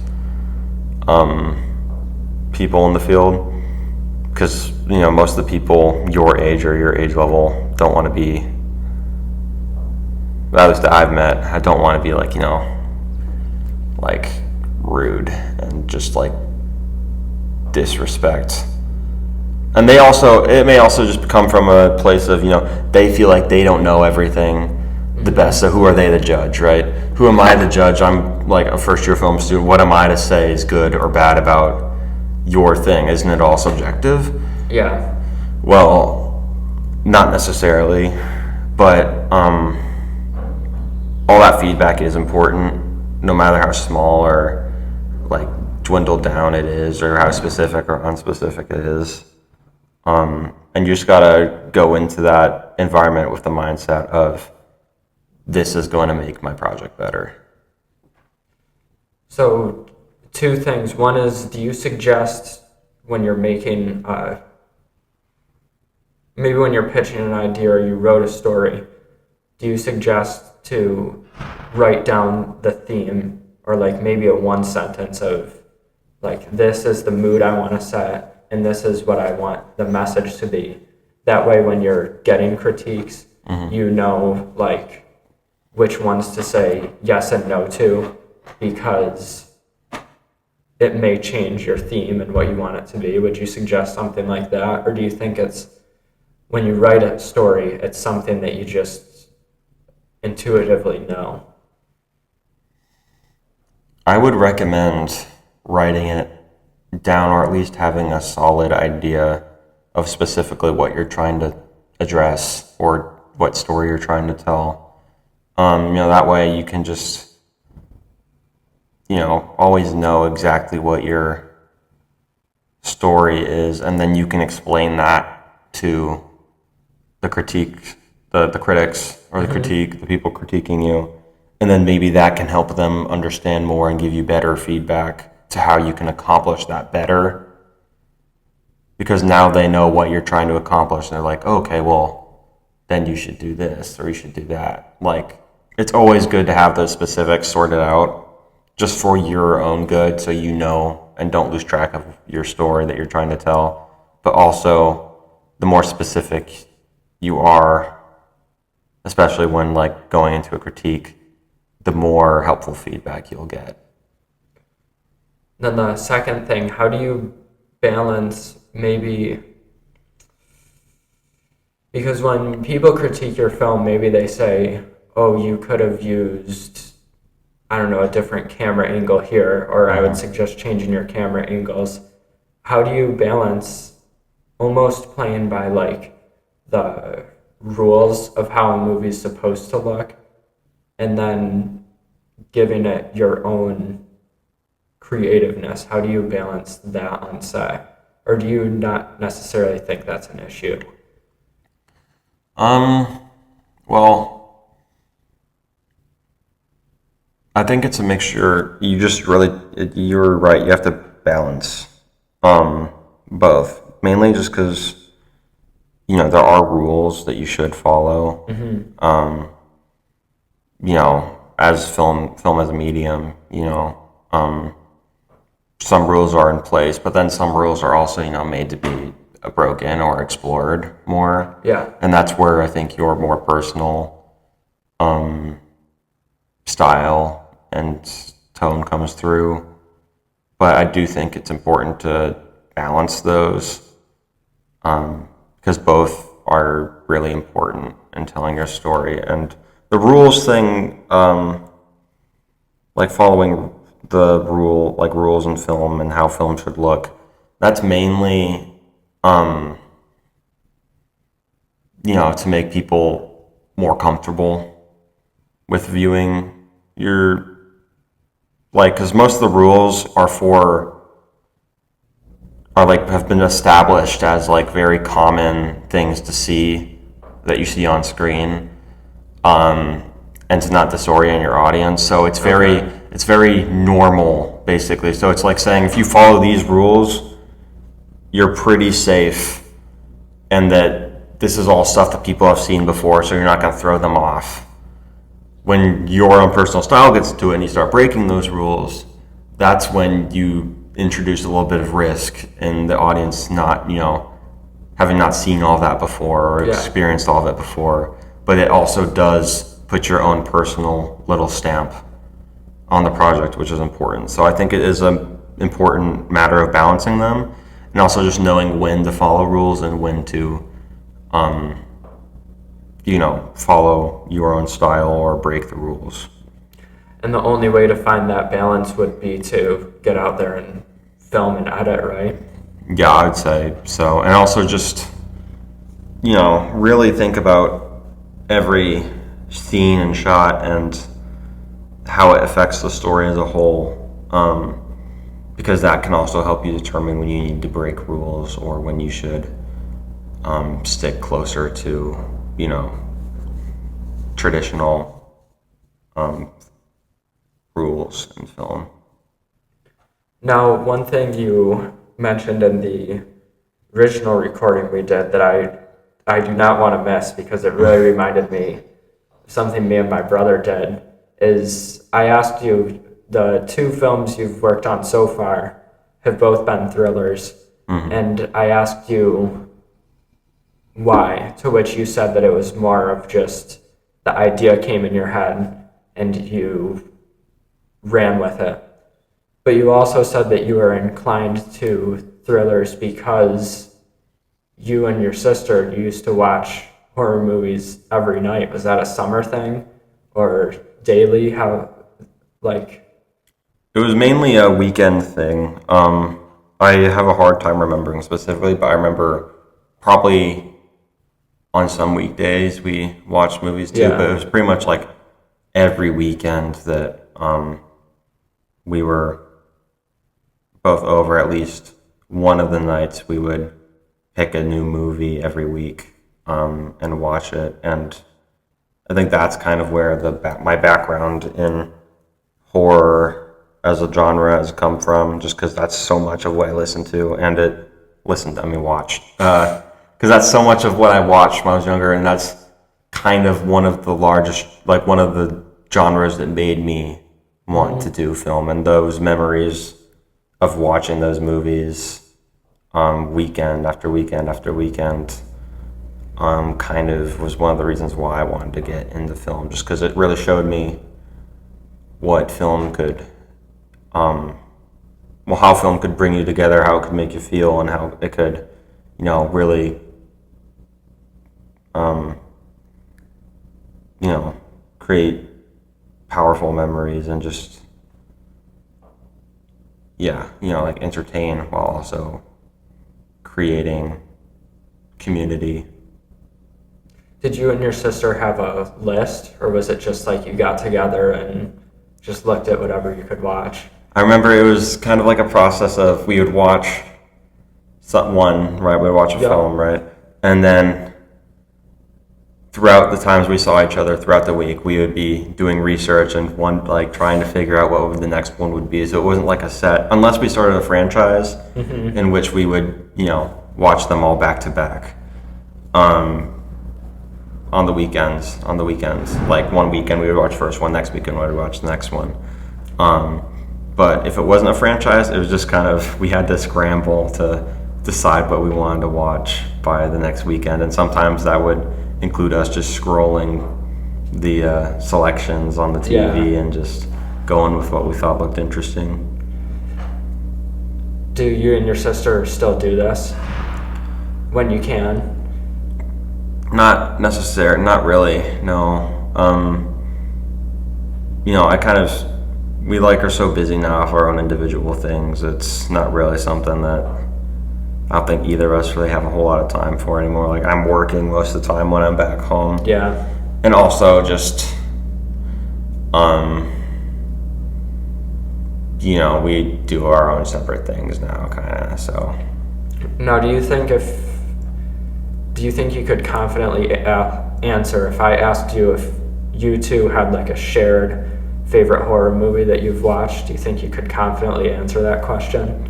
people in the field. Because, most of the people your age or your age level don't want to be, at least that I've met, I don't want to be like, like rude and just like disrespect. And it may also just come from a place of, they feel like they don't know everything the best. So who are they to judge, right? Who am I to judge? I'm like a first year film student. What am I to say is good or bad about your thing? Isn't it all subjective? Yeah. Well, not necessarily, but all that feedback is important, no matter how small or like dwindled down it is, or how specific or unspecific it is. And you just gotta go into that environment with the mindset of, this is going to make my project better. So, two things. One is, do you suggest when you're making, maybe when you're pitching an idea or you wrote a story, do you suggest to write down the theme, or like maybe a one sentence of like, this is the mood I want to set and this is what I want the message to be? That way when you're getting critiques, you know like which ones to say yes and no to, because it may change your theme and what you want it to be. Would you suggest something like that? Or do you think it's, when you write a story, it's something that you just intuitively know? I would recommend writing it down, or at least having a solid idea of specifically what you're trying to address or what story you're trying to tell. That way you can just, always know exactly what your story is, and then you can explain that to the critiques, the critics, or the people critiquing you, and then maybe that can help them understand more and give you better feedback to how you can accomplish that better. Because now they know what you're trying to accomplish, and they're like, okay, well, then you should do this, or you should do that. Like, it's always good to have those specifics sorted out just for your own good, so you know and don't lose track of your story that you're trying to tell. But also, the more specific you are, especially when like going into a critique, the more helpful feedback you'll get. Then the second thing, how do you balance maybe, because when people critique your film, maybe they say, oh, you could have used, I don't know, a different camera angle here, or I would suggest changing your camera angles. How do you balance almost playing by like the rules of how a movie's supposed to look, and then giving it your own creativeness? How do you balance that on set? Or do you not necessarily think that's an issue? Well, I think it's a mixture. You're right. You have to balance both. Mainly just because, there are rules that you should follow. As film as a medium, some rules are in place, but then some rules are also, made to be broken or explored more. Yeah. And that's where I think your more personal style and tone comes through. But I do think it's important to balance those, because both are really important in telling your story. And the rules thing, like following the rules in film and how film should look, that's mainly to make people more comfortable with viewing your, like, because most of the rules are like have been established as like very common things to see that you see on screen, and to not disorient your audience. So it's very normal, basically. So it's like saying if you follow these rules, you're pretty safe, and that this is all stuff that people have seen before, so you're not going to throw them off. When your own personal style gets into it and you start breaking those rules, that's when you introduce a little bit of risk in the audience not, having not seen all that before or experienced all of it before. But it also does put your own personal little stamp on the project, which is important. So I think it is an important matter of balancing them, and also just knowing when to follow rules and when to, follow your own style or break the rules. And the only way to find that balance would be to get out there and film and edit, right? Yeah, I would say so. And also just, really think about every scene and shot and how it affects the story as a whole. Because that can also help you determine when you need to break rules or when you should stick closer to, traditional rules in film. Now, one thing you mentioned in the original recording we did that I do not want to miss because it really reminded me of something me and my brother did is I asked you, the 2 films you've worked on so far have both been thrillers, and I asked you why, to which you said that it was more of just the idea came in your head and you ran with it. But you also said that you were inclined to thrillers because you and your sister used to watch horror movies every night. Was that a summer thing or daily? How, like... It was mainly a weekend thing. I have a hard time remembering specifically, but I remember probably on some weekdays we watched movies too, but it was pretty much like every weekend that we were both over. At least one of the nights we would pick a new movie every week and watch it. And I think that's kind of where my background in horror as a genre has come from, just because that's so much of what I listened to and watched. Because that's so much of what I watched when I was younger, and that's kind of one of the genres that made me want to do film. And those memories of watching those movies weekend after weekend after weekend kind of was one of the reasons why I wanted to get into film, just because it really showed me what film could, how film could bring you together, how it could make you feel, and how it could, really, create powerful memories and just, entertain while also creating community. Did you and your sister have a list, or was it just like you got together and just looked at whatever you could watch? I remember it was kind of like a process of we would watch we would watch a film, right? And then throughout the times we saw each other throughout the week, we would be doing research and trying to figure out what the next one would be. So it wasn't like a set, unless we started a franchise in which we would, watch them all back to back. On the weekends. Like one weekend we would watch first one, next weekend we would watch the next one. But if it wasn't a franchise, it was just kind of, we had to scramble to decide what we wanted to watch by the next weekend. And sometimes that would include us just scrolling the selections on the TV and just going with what we thought looked interesting. Do you and your sister still do this when you can? Not really, no. We are so busy now for our own individual things. It's not really something that I don't think either of us really have a whole lot of time for anymore. Like, I'm working most of the time when I'm back home. Yeah. And also just, Um, we do our own separate things now, kind of. So, Now, do you think you could confidently answer if I asked you if you two had like a shared favorite horror movie that you've watched? Do you think you could confidently answer that question?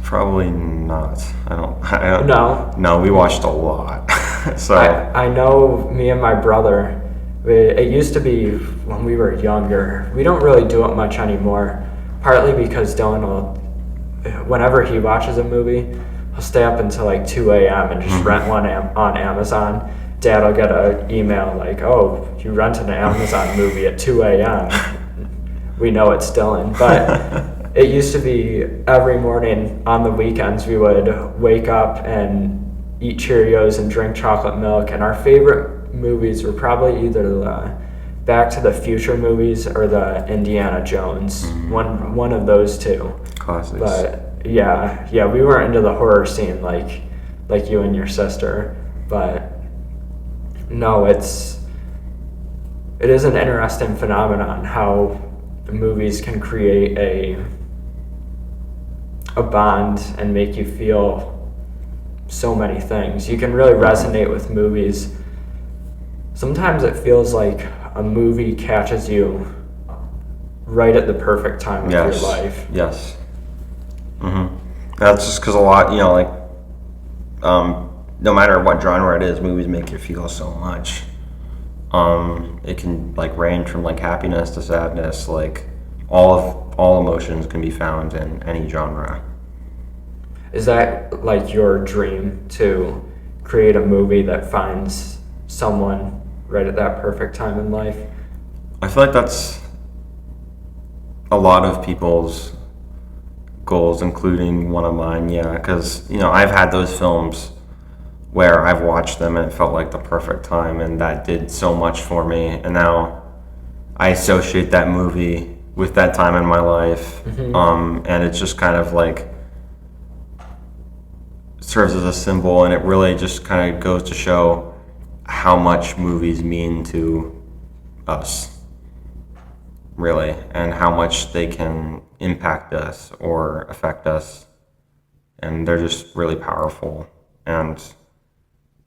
probably not. I don't. No. No, we watched a lot. So, I know me and my brother, it used to be when we were younger. We don't really do it much anymore, partly because Dylan will, whenever he watches a movie, he'll stay up until like 2 a.m. and just rent one on Amazon. Dad will get an email like, oh, you rented an Amazon movie at 2 a.m. We know it's Dylan. But it used to be every morning on the weekends we would wake up and eat Cheerios and drink chocolate milk. And our favorite movies were probably either the Back to the Future movies or the Indiana Jones. One of those two. classics. But yeah, we weren't into the horror scene like you and your sister. But no, it is an interesting phenomenon how movies can create a bond and make you feel so many things. You can really resonate with movies. Sometimes it feels like a movie catches you right at the perfect time of your life. Yes. That's just because a lot, no matter what genre it is, movies make you feel so much. It can like range from like happiness to sadness. Like all emotions can be found in any genre. Is that like your dream to create a movie that finds someone right at that perfect time in life? I feel like that's a lot of people's goals, including one of mine. Yeah, because I've had those films where I've watched them and it felt like the perfect time, and that did so much for me. And now I associate that movie with that time in my life, and it's just kind of like serves as a symbol, and it really just kind of goes to show how much movies mean to us, really, and how much they can impact us or affect us, and they're just really powerful. And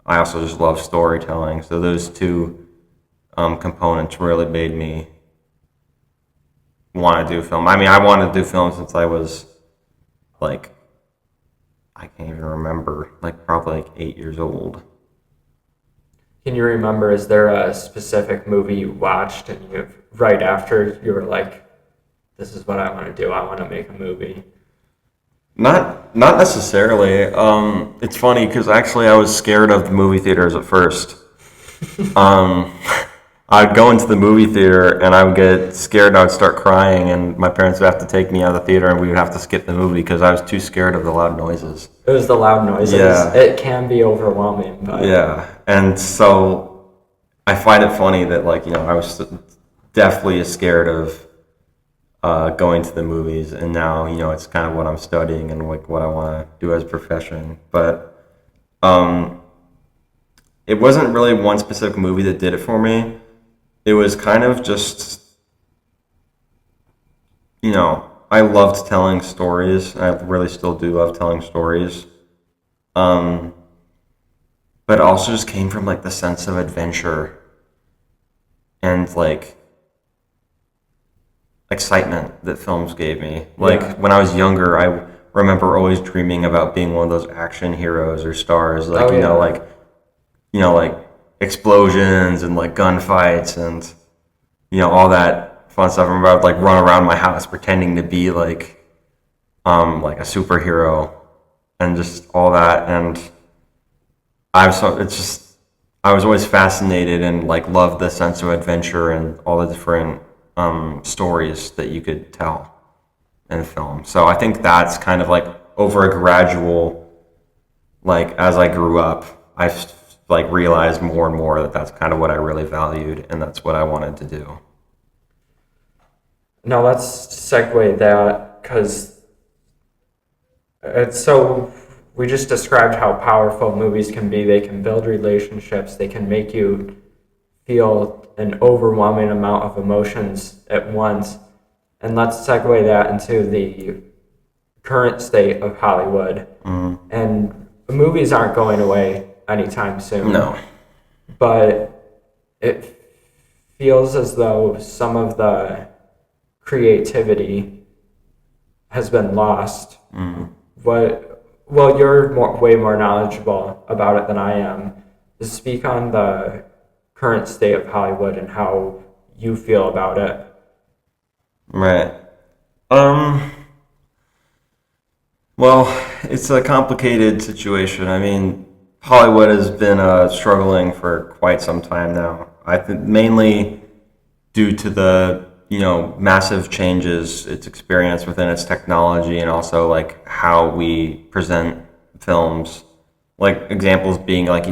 I also just love storytelling, so those two components really made me want to do film. I mean, I wanted to do film since I was like, I can't even remember, like probably like 8 years old. Can you remember, is there a specific movie you watched and right after you were like, this is what I want to do, I want to make a movie? Not necessarily. It's funny because actually I was scared of the movie theaters at first. I'd go into the movie theater and I would get scared and I would start crying, and my parents would have to take me out of the theater and we would have to skip the movie because I was too scared of the loud noises. It was the loud noises. Yeah. It can be overwhelming. But Yeah, and so I find it funny that I was definitely scared of going to the movies, and now it's kind of what I'm studying and like what I want to do as a profession. But it wasn't really one specific movie that did it for me. It was kind of just, I loved telling stories. I really still do love telling stories. But it also just came from like the sense of adventure and like excitement that films gave me. Like when I was younger, I remember always dreaming about being one of those action heroes or stars. Like like explosions and like gunfights and all that fun stuff. I remember I would like run around my house pretending to be like a superhero and just all that. And I was always fascinated and like loved the sense of adventure and all the different stories that you could tell in film. So I think that's kind of like over a gradual, like as I grew up, I've like realized more and more that that's kind of what I really valued and that's what I wanted to do. Now let's segue that, because we just described how powerful movies can be. They can build relationships. They can make you feel an overwhelming amount of emotions at once. And let's segue that into the current state of Hollywood. And movies aren't going away anytime soon. No. But it feels as though some of the creativity has been lost. Well, you're way more knowledgeable about it than I am. Speak on the current state of Hollywood and how you feel about it. Right. Well, it's a complicated situation. I mean, Hollywood has been struggling for quite some time now. I think mainly due to the massive changes it's experienced within its technology and also like how we present films. Like examples being like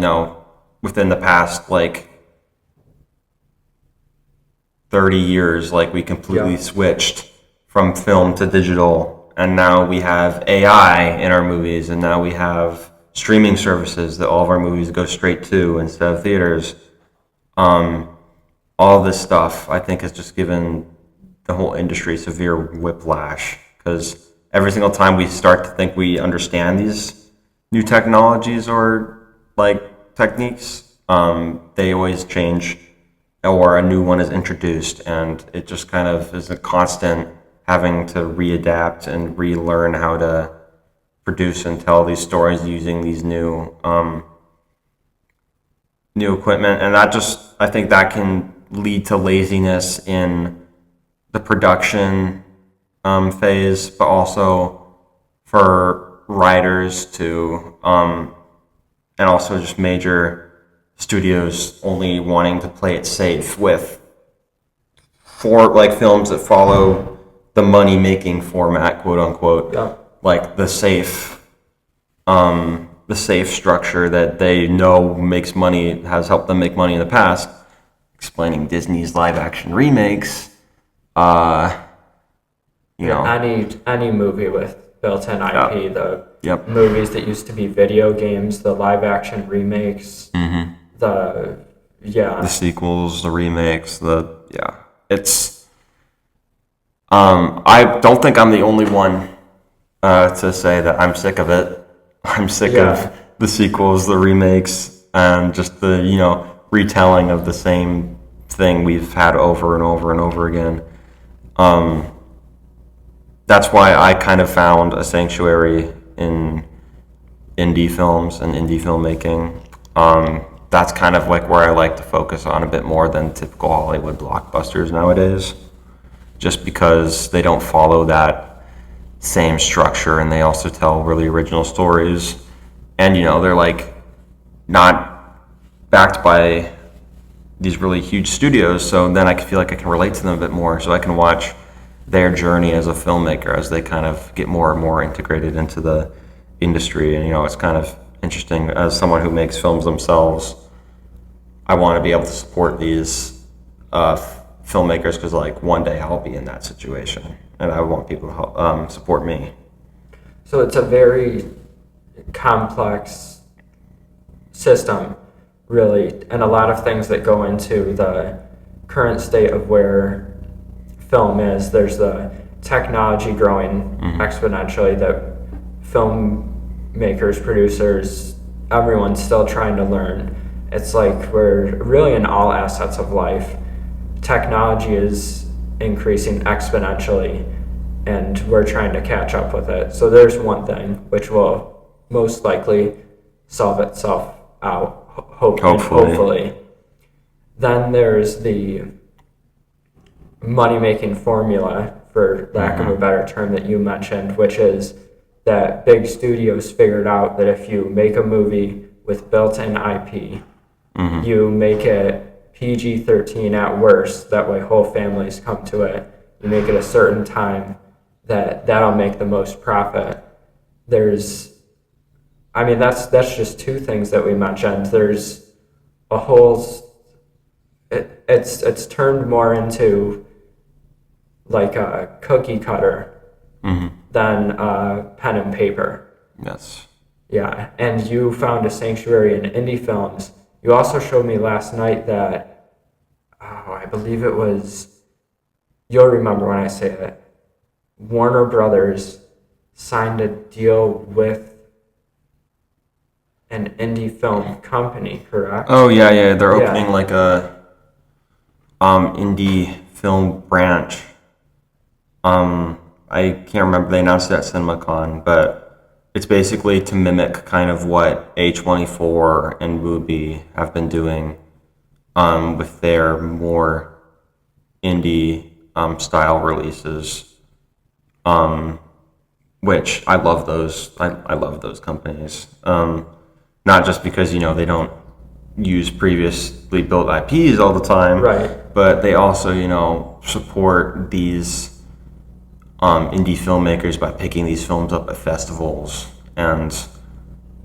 within the past like 30 years, like we completely switched from film to digital, and now we have AI in our movies, and now we have streaming services that all of our movies go straight to instead of theaters. All this stuff, I think, has just given the whole industry severe whiplash, because every single time we start to think we understand these new technologies or like techniques, they always change or a new one is introduced, and it just kind of is a constant having to readapt and relearn how to produce and tell these stories using these new equipment. And that just, I think that can lead to laziness in the production phase, but also for writers to and also just major studios only wanting to play it safe with films that follow the money making format, quote unquote, like the safe structure that they know makes money, has helped them make money in the past. Explaining Disney's live action remakes, any movie with built-in IP, the movies that used to be video games, the live action remakes, the sequels, the remakes, it's I don't think I'm the only one to say that I'm sick of it. I'm sick of the sequels, the remakes, and just the retelling of the same thing we've had over and over and over again. That's why I kind of found a sanctuary in indie films and indie filmmaking. That's kind of like where I like to focus on a bit more than typical Hollywood blockbusters nowadays, just because they don't follow that same structure, and they also tell really original stories, and they're like not backed by these really huge studios, so then I feel like I can relate to them a bit more, so I can watch their journey as a filmmaker as they kind of get more and more integrated into the industry. And it's kind of interesting, as someone who makes films themselves, I want to be able to support these filmmakers, because like one day I'll be in that situation and I want people to help support me. So it's a very complex system, really, and a lot of things that go into the current state of where film is. There's the technology growing exponentially that filmmakers, producers, everyone's still trying to learn. It's like we're really in all assets of life. Technology is increasing exponentially, and we're trying to catch up with it. So there's one thing which will most likely solve itself out, hopefully. Then there's the money-making formula, for lack of a better term, that you mentioned, which is that big studios figured out that if you make a movie with built-in IP, you make it PG-13 at worst, that way whole families come to it. You make it a certain time, that'll make the most profit. That's just two things that we mentioned. There's a whole, it's turned more into like a cookie cutter than pen and paper. Yes. Yeah, and you found a sanctuary in indie films. You also showed me last night that I believe it was, you'll remember when I say it, Warner Brothers signed a deal with an indie film company, correct? Oh yeah, yeah. They're Yeah. opening like a indie film branch. I can't remember. They announced it at CinemaCon, but it's basically to mimic kind of what A24 and Mubi have been doing with their more indie style releases. Which I love those. I love those companies. Not just because they don't use previously built IPs all the time, Right. but they also support these indie filmmakers by picking these films up at festivals and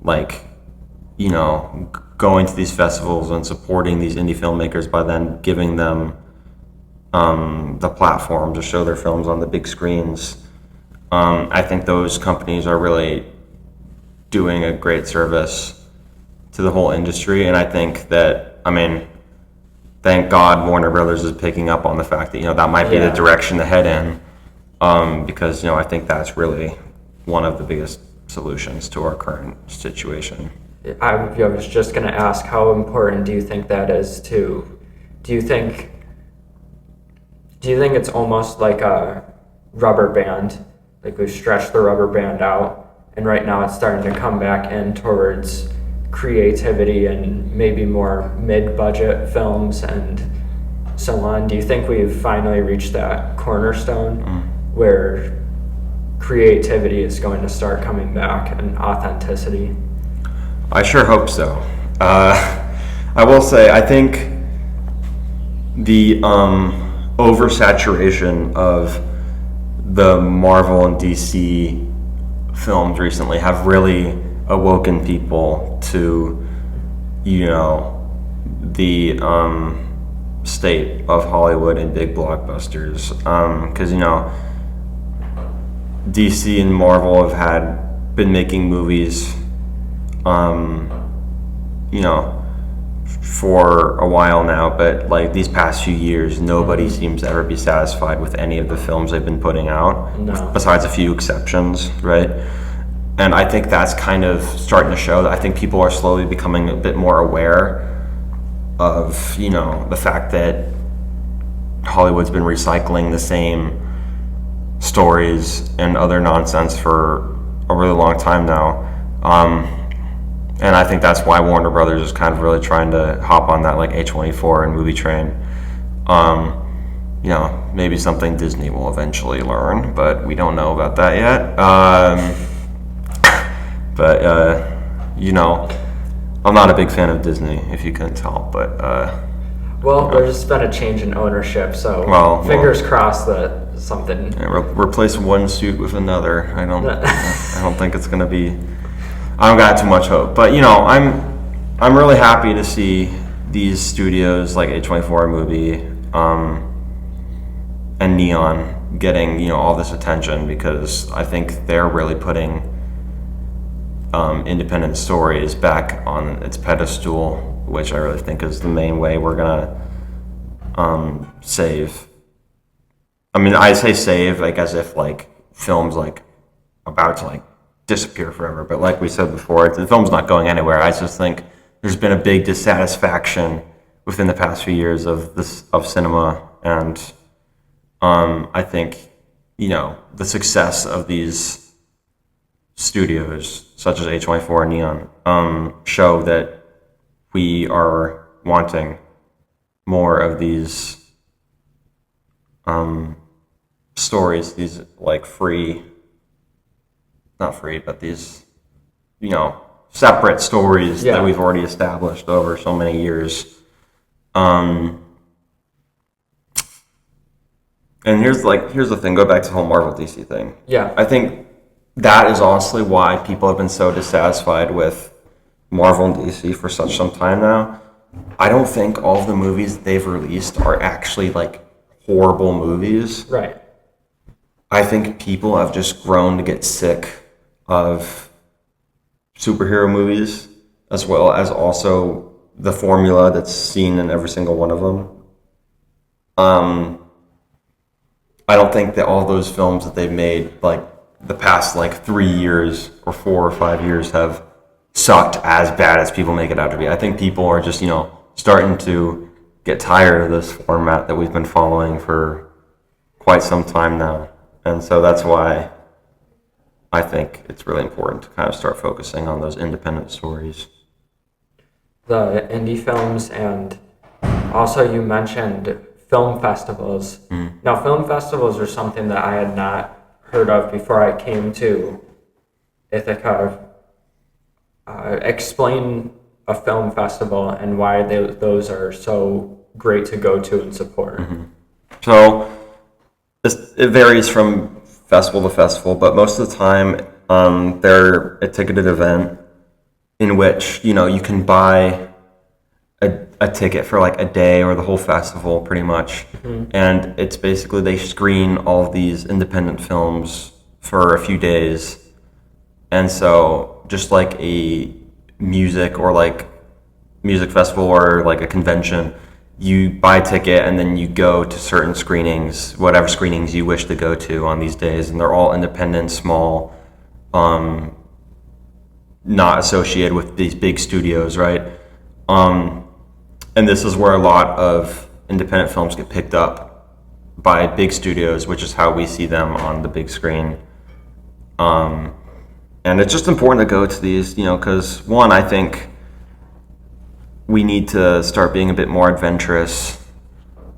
like going to these festivals and supporting these indie filmmakers by then giving them the platform to show their films on the big screens. I think those companies are really doing a great service to the whole industry, and I think that, thank God Warner Brothers is picking up on the fact that that might be the Yeah. direction to head in, because I think that's really one of the biggest solutions to our current situation. I was just going to ask, how important do you think that is to, do you think, do you think it's almost like a rubber band? Like we've stretched the rubber band out, and right now it's starting to come back in towards creativity and maybe more mid-budget films and so on. Do you think we've finally reached that cornerstone where creativity is going to start coming back and authenticity? I sure hope so. I will say, I think the oversaturation of the Marvel and DC films recently have really awoken people to, the state of Hollywood and big blockbusters. Because, DC and Marvel have been making movies for a while now, but like these past few years, nobody seems to ever be satisfied with any of the films they've been putting out, No. besides a few exceptions, right? And I think that's kind of starting to show that I think people are slowly becoming a bit more aware of, the fact that Hollywood's been recycling the same stories and other nonsense for a really long time now. And I think that's why Warner Brothers is kind of really trying to hop on that like A24 and movie train. Maybe something Disney will eventually learn, but we don't know about that yet. I'm not a big fan of Disney, if you couldn't tell, but Well, there's been a change in ownership, so fingers crossed that something. replace one suit with another. I don't think it's gonna be. I don't got too much hope, but I'm really happy to see these studios like A24 Movie and Neon getting all this attention, because I think they're really putting independent stories back on its pedestal, which I really think is the main way we're gonna save. I say save like as if like films like about to like disappear forever, but like we said before, the film's not going anywhere. I just think there's been a big dissatisfaction within the past few years of cinema, and I think the success of these studios such as A24 and Neon show that we are wanting more of these stories, these like not free, but these, separate stories that we've already established over so many years. And here's the thing, go back to the whole Marvel DC thing. Yeah. I think that is honestly why people have been so dissatisfied with Marvel and DC for such some time now. I don't think all of the movies they've released are actually like horrible movies. Right. I think people have just grown to get sick of superhero movies, as well as also the formula that's seen in every single one of them. I don't think that all those films that they've made, like the past like 3 years or 4 or 5 years, have sucked as bad as people make it out to be. I think people are just, starting to get tired of this format that we've been following for quite some time now. And so that's why I think it's really important to kind of start focusing on those independent stories. The indie films, and also you mentioned film festivals. Now, film festivals are something that I had not heard of before I came to Ithaca. Explain a film festival and why those are so great to go to and support. So it varies from festival to festival, but most of the time they're a ticketed event in which you can buy a ticket for like a day or the whole festival pretty much. And it's basically they screen all of these independent films for a few days. And so just like a music festival or like a convention, you buy a ticket and then you go to certain screenings, whatever screenings you wish to go to on these days, and they're all independent, small, not associated with these big studios, right? And this is where a lot of independent films get picked up by big studios, which is how we see them on the big screen. And it's just important to go to these, because one, I think we need to start being a bit more adventurous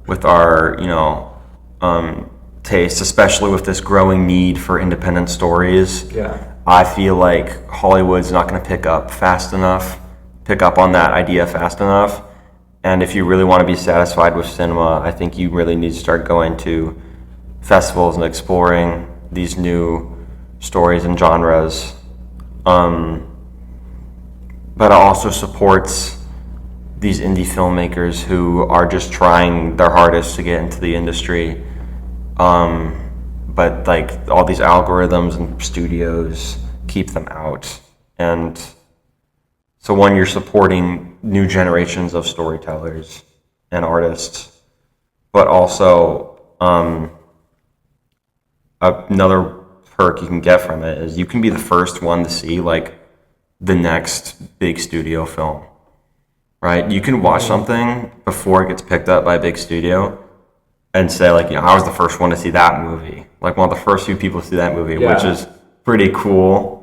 with our, taste, especially with this growing need for independent stories. Yeah. I feel like Hollywood's not going to pick up on that idea fast enough. And if you really want to be satisfied with cinema, I think you really need to start going to festivals and exploring these new stories and genres. But it also supports these indie filmmakers who are just trying their hardest to get into the industry. But like all these algorithms and studios keep them out. And so one, you're supporting new generations of storytellers and artists, but also another perk you can get from it is you can be the first one to see like the next big studio film, right? You can watch something before it gets picked up by a big studio and say like, I was the first one to see that movie, like one of the first few people to see that movie, which is pretty cool.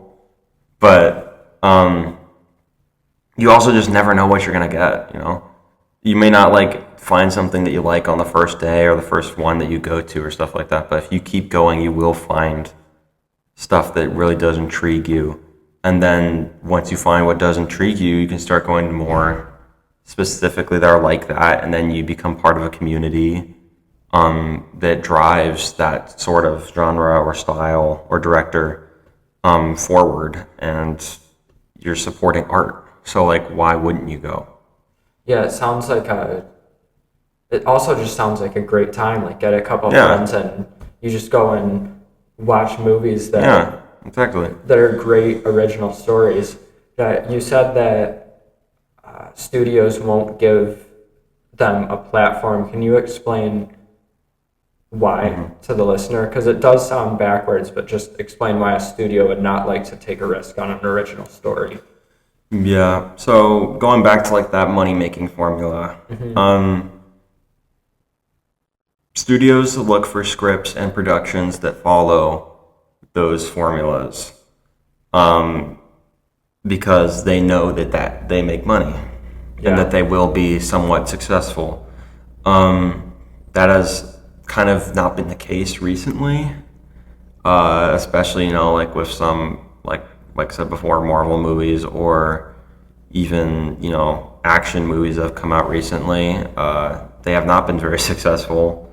But you also just never know what you're gonna get. You may not like find something that you like on the first day or the first one that you go to or stuff like that, but if you keep going, you will find stuff that really does intrigue you. And then once you find what does intrigue you, you can start going to more specifically that are like that, and then you become part of a community that drives that sort of genre or style or director forward, and you're supporting art. So like, why wouldn't you go? Yeah, it also just sounds like a great time. Like, get a couple of friends and you just go and watch movies that exactly. that are great original stories. You said that studios won't give them a platform. Can you explain why to the listener? Because it does sound backwards, but just explain why a studio would not like to take a risk on an original story. Yeah, so going back to like that money-making formula, studios look for scripts and productions that follow those formulas, because they know that they make money and that they will be somewhat successful. That has kind of not been the case recently, especially like with some like I said before, Marvel movies or even action movies that have come out recently. They have not been very successful,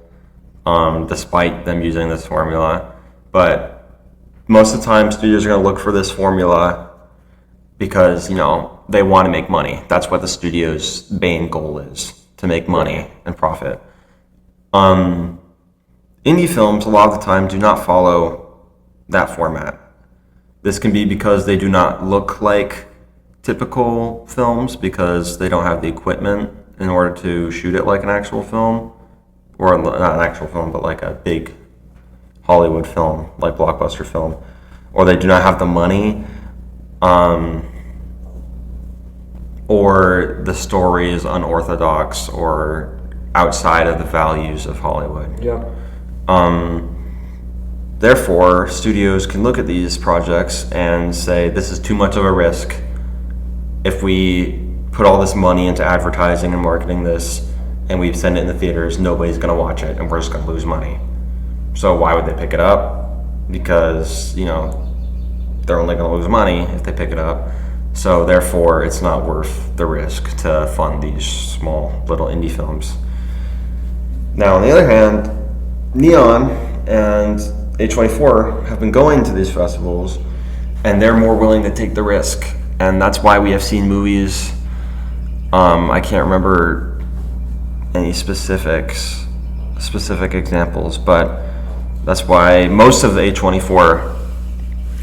despite them using this formula. But most of the time, studios are going to look for this formula because they want to make money. That's what the studio's main goal is, to make money and profit. Indie films a lot of the time do not follow that format. This can be because they do not look like typical films because they don't have the equipment in order to shoot it like an actual film, or not an actual film, but like a big Hollywood film, like blockbuster film, or they do not have the money, or the story is unorthodox or outside of the values of Hollywood. Yeah. Therefore, studios can look at these projects and say, this is too much of a risk. If we put all this money into advertising and marketing this, and we send it in the theaters, nobody's going to watch it, and we're just going to lose money. So why would they pick it up? Because, they're only going to lose money if they pick it up. So therefore, it's not worth the risk to fund these small little indie films. Now, on the other hand, Neon and A24 have been going to these festivals, and they're more willing to take the risk. And that's why we have seen movies, I can't remember any specific examples, but that's why most of the A24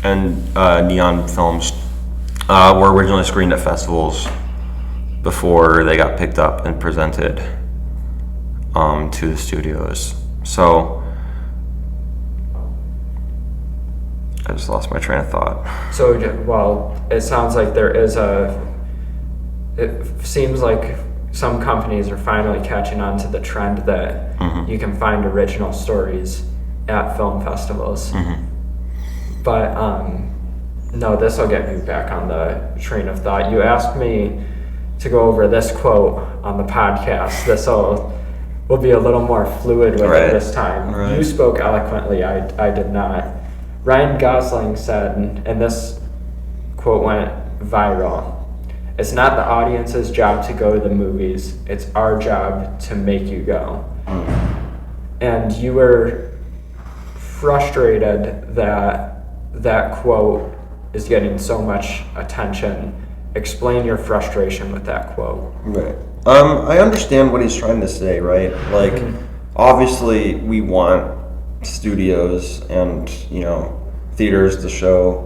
and Neon films were originally screened at festivals before they got picked up and presented to the studios. So I just lost my train of thought. So, well, it sounds like it seems like some companies are finally catching on to the trend that you can find original stories at film festivals. But, no, this will get me back on the train of thought. You asked me to go over this quote on the podcast. This will be a little more fluid with it this time. Right. You spoke eloquently, I did not. Ryan Gosling said, and this quote went viral, "It's not the audience's job to go to the movies, it's our job to make you go." And you were frustrated that quote is getting so much attention. Explain your frustration with that quote. Right. I understand what he's trying to say, right? Like, obviously, we want studios and theaters to show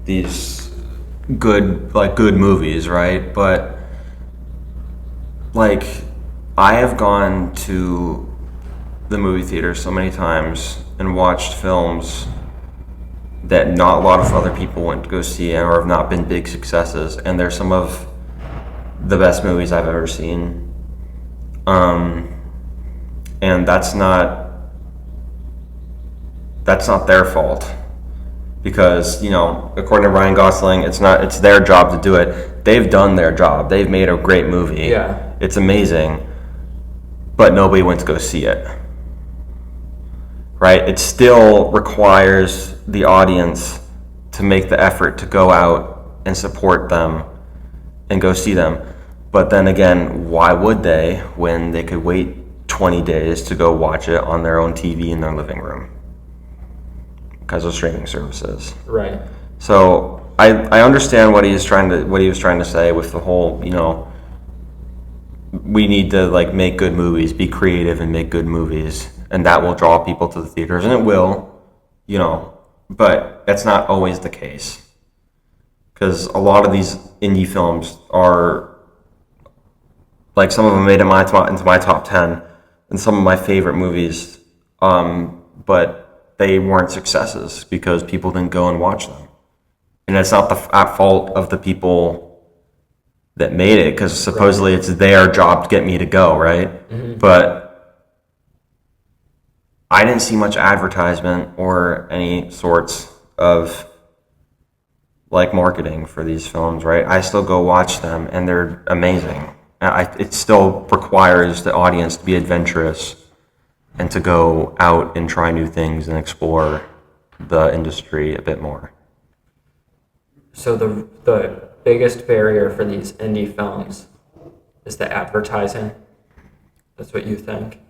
these good movies, right? But like, I have gone to the movie theater so many times and watched films that not a lot of other people went to go see or have not been big successes, and they're some of the best movies I've ever seen. And that's not their fault, because according to Ryan Gosling, it's their job to do it. They've done their job. They've made a great movie. Yeah. It's amazing, but nobody went to go see it. Right? It still requires the audience to make the effort to go out and support them and go see them. But then again, why would they when they could wait 20 days to go watch it on their own TV in their living room? Because of streaming services. Right. So I understand what he was trying to say with the whole, we need to make good movies, be creative and make good movies, and that will draw people to the theaters, and it will, but that's not always the case. Because a lot of these indie films are, some of them made into my top 10, and some of my favorite movies, but they weren't successes because people didn't go and watch them. And it's not at fault of the people that made it, because supposedly it's their job to get me to go, right? But I didn't see much advertisement or any sorts of marketing for these films, right? I still go watch them, and they're amazing. It still requires the audience to be adventurous and to go out and try new things and explore the industry a bit more. So the biggest barrier for these indie films is the advertising? That's what you think?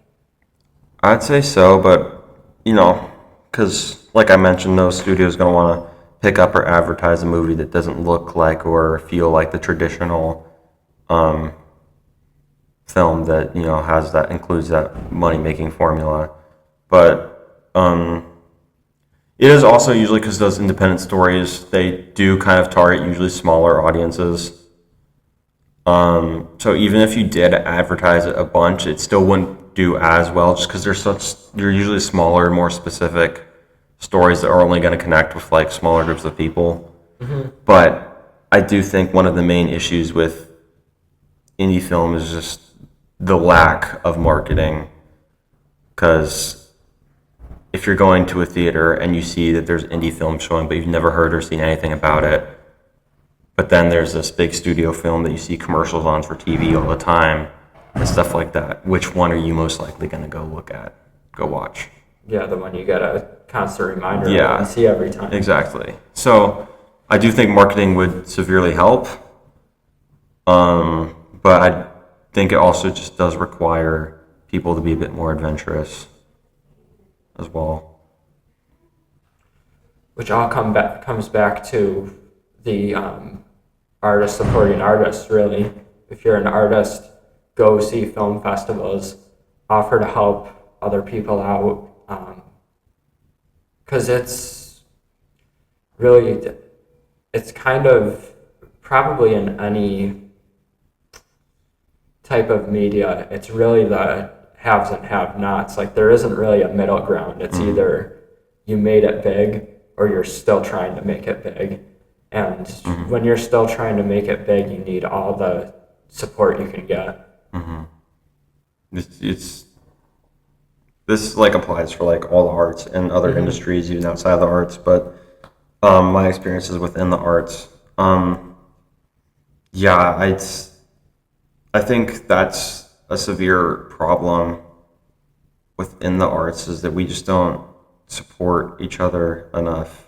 I'd say so, but, because like I mentioned, no studio is going to want to pick up or advertise a movie that doesn't look like or feel like the traditional film that includes that money-making formula. But it is also usually because those independent stories, they do kind of target usually smaller audiences. So even if you did advertise it a bunch, it still wouldn't wouldn't do as well just because they're usually smaller, more specific stories that are only going to connect with like smaller groups of people. But I do think one of the main issues with indie film is just the lack of marketing, because if you're going to a theater and you see that there's indie film showing but you've never heard or seen anything about it, but then there's this big studio film that you see commercials on for TV all the time and stuff like that, which one are you most likely going to go watch? Yeah, the one you get a constant reminder Yeah, of and see every time. Exactly. So I do think marketing would severely help, but I think it also just does require people to be a bit more adventurous as well. Which all comes back to the artist supporting artists, really. If you're an artist, go see film festivals, offer to help other people out, because it's kind of probably in any type of media, it's really the haves and have-nots. Like, there isn't really a middle ground. It's either you made it big or you're still trying to make it big. And when you're still trying to make it big, you need all the support you can get. This like applies for like all the arts and other industries, even outside of the arts. But my experiences within the arts, I think that's a severe problem within the arts, is that we just don't support each other enough.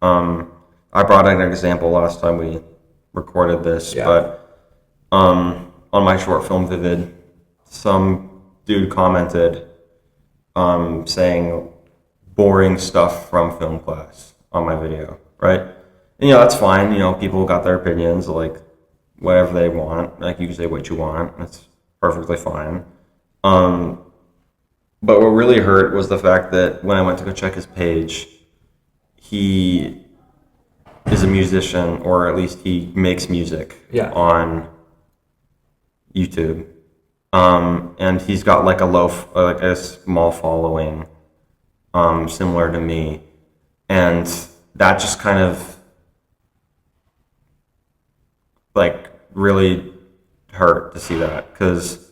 I brought an example last time we recorded this, but on my short film Vivid, some dude commented saying boring stuff from film class on my video, right? And that's fine. People got their opinions, like whatever they want. Like, you can say what you want. That's perfectly fine. But what really hurt was the fact that when I went to go check his page, he is a musician, or at least he makes music on YouTube. And he's got like a small following, similar to me. And that just kind of like really hurt to see that, because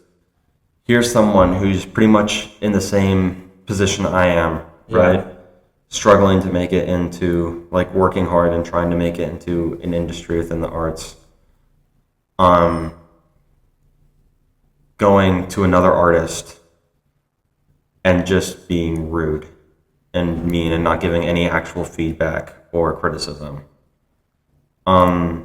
here's someone who's pretty much in the same position I am, right? Struggling to make it into, like, working hard and trying to make it into an industry within the arts. Going to another artist and just being rude and mean and not giving any actual feedback or criticism. I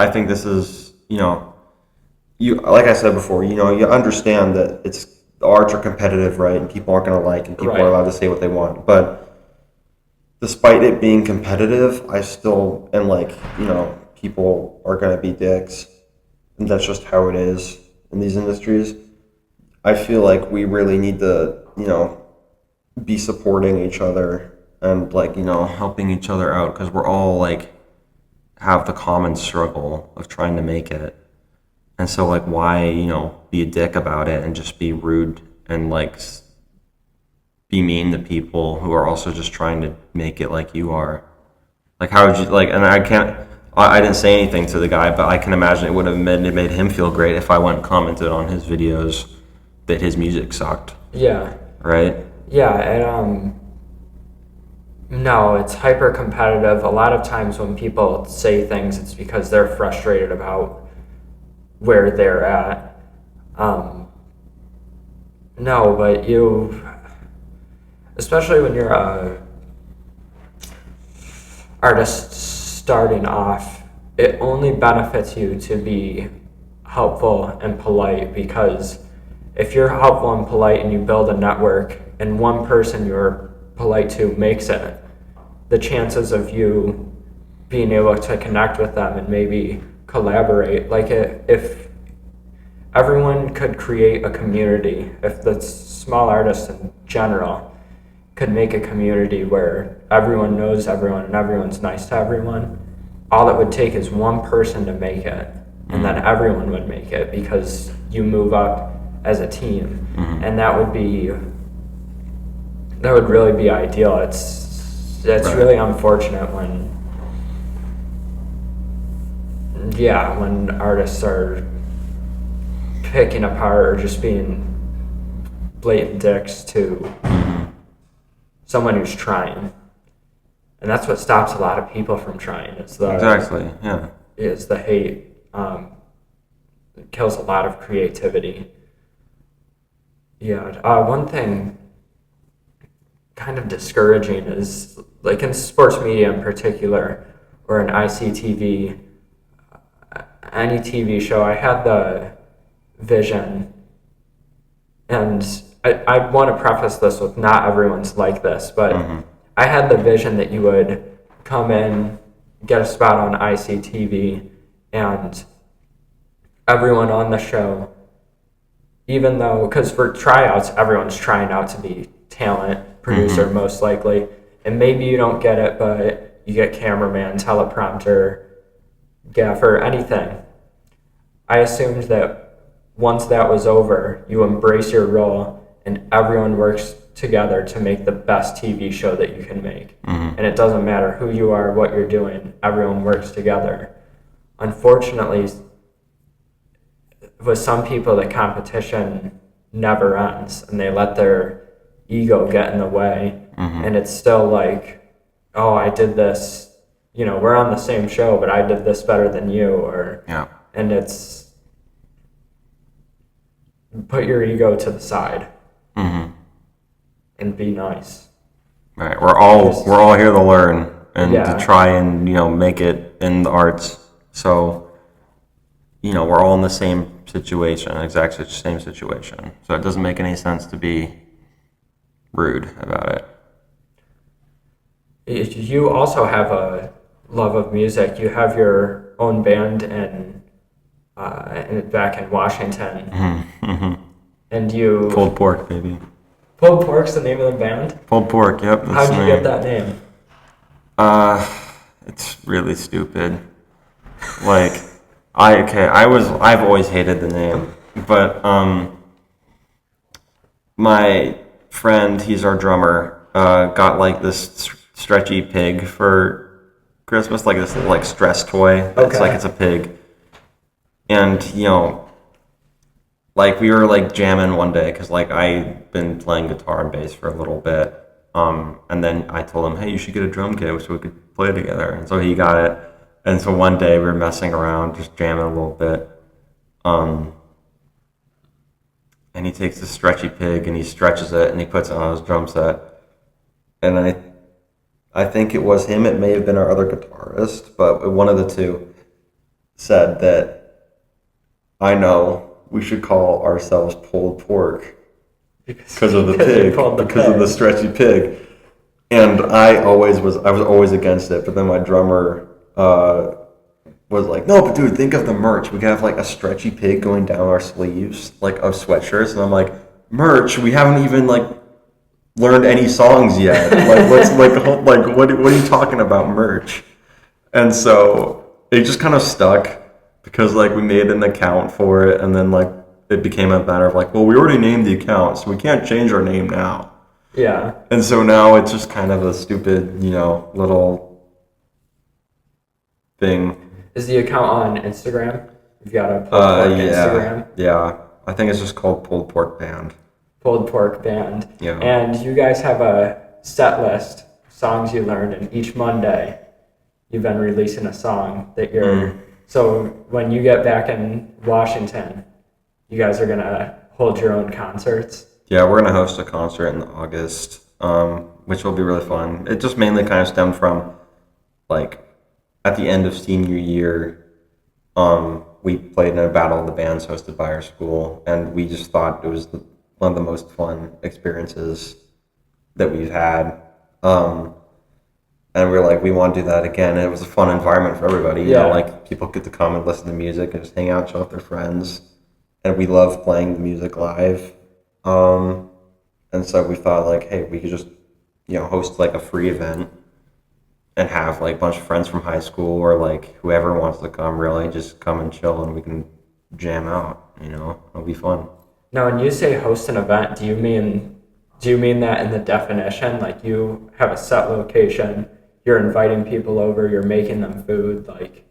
think this is, you, like I said before, you understand that the arts are competitive, right? And people aren't going to like, and people are allowed to say what they want. But despite it being competitive, I still am like, people are going to be dicks. And that's just how it is in these industries. I feel like we really need to, be supporting each other and, like, helping each other out, because we're all, like, have the common struggle of trying to make it. And so, like, why, be a dick about it and just be rude and, like, be mean to people who are also just trying to make it like you are? Like, how would you, like, and I didn't say anything to the guy, but I can imagine it would have made him feel great if I went and commented on his videos that his music sucked. Yeah. Right? Yeah, and no, it's hyper competitive. A lot of times when people say things, it's because they're frustrated about where they're at. No, but especially when you're a artist starting off, it only benefits you to be helpful and polite, because if you're helpful and polite and you build a network and one person you're polite to makes it, the chances of you being able to connect with them and maybe collaborate, like if everyone could create a community, if the small artists in general could make a community where everyone knows everyone and everyone's nice to everyone, all it would take is one person to make it, and then everyone would make it, because you move up as a team, and that would really be ideal. It's Right. really unfortunate when artists are picking apart or just being blatant dicks to someone who's trying, and that's what stops a lot of people from trying. Exactly. Yeah. Is the hate. It kills a lot of creativity. Yeah. One thing kind of discouraging is, like, in sports media in particular, or in ICTV, any TV show, I had the vision, and I want to preface this with not everyone's like this, but I had the vision that you would come in, get a spot on ICTV, and everyone on the show, even though, because for tryouts, everyone's trying out to be talent, producer most likely, and maybe you don't get it, but you get cameraman, teleprompter, gaffer, anything. I assumed that once that was over, you embrace your role and everyone works together to make the best TV show that you can make. And it doesn't matter who you are, what you're doing, everyone works together. Unfortunately, with some people, the competition never ends and they let their ego get in the way. And it's still like, oh, I did this, we're on the same show, but I did this better than you, and it's, put your ego to the side and be nice. Right. We're all here to learn and to try and make it in the arts. So we're all in the same situation, exact same situation. So it doesn't make any sense to be rude about it. You also have a love of music. You have your own band and back in Washington. And you... Pulled Pork, baby. Pulled Pork's the name of the band? Pulled Pork, yep. How'd you get that name? It's really stupid. Like, I've always hated the name, but my friend, he's our drummer, got like this stretchy pig for Christmas, like this like stress toy. It's like it's a pig. And like we were like jamming one day because like I'd been playing guitar and bass for a little bit, and then I told him, hey, you should get a drum kit so we could play together. And so he got it. And so one day we were messing around, just jamming a little bit, and he takes this stretchy pig and he stretches it and he puts it on his drum set. And I think it was him. It may have been our other guitarist, but one of the two said that, I know we should call ourselves Pulled Pork because of the pig, because of the stretchy pig. And I was always against it, but then my drummer was like, no, but dude, think of the merch. We could have like a stretchy pig going down our sleeves, like of sweatshirts. And I'm like, merch? We haven't even like learned any songs yet. Like, what are you talking about, merch? And so it just kind of stuck. Because like we made an account for it, and then like it became a matter of like, well, we already named the account, so we can't change our name now. Yeah. And so now it's just kind of a stupid, little thing. Is the account on Instagram? You've got a Pulled Pork Instagram? Yeah. I think it's just called Pulled Pork Band. Pulled Pork Band. Yeah. And you guys have a set list, songs you learned, and each Monday you've been releasing a song that you're... So when you get back in Washington, you guys are going to hold your own concerts? Yeah, we're going to host a concert in August, which will be really fun. It just mainly kind of stemmed from, like, at the end of senior year, we played in a battle of the bands hosted by our school, and we just thought it was one of the most fun experiences that we've had. And we were like, we want to do that again. And it was a fun environment for everybody. You know, like people get to come and listen to music and just hang out and show off their friends. And we love playing the music live. And so we thought like, hey, we could just, host like a free event and have like a bunch of friends from high school or like whoever wants to come really just come and chill and we can jam out, it'll be fun. Now, when you say host an event, do you mean that in the definition? Like you have a set location, you're inviting people over, you're making them food. Like,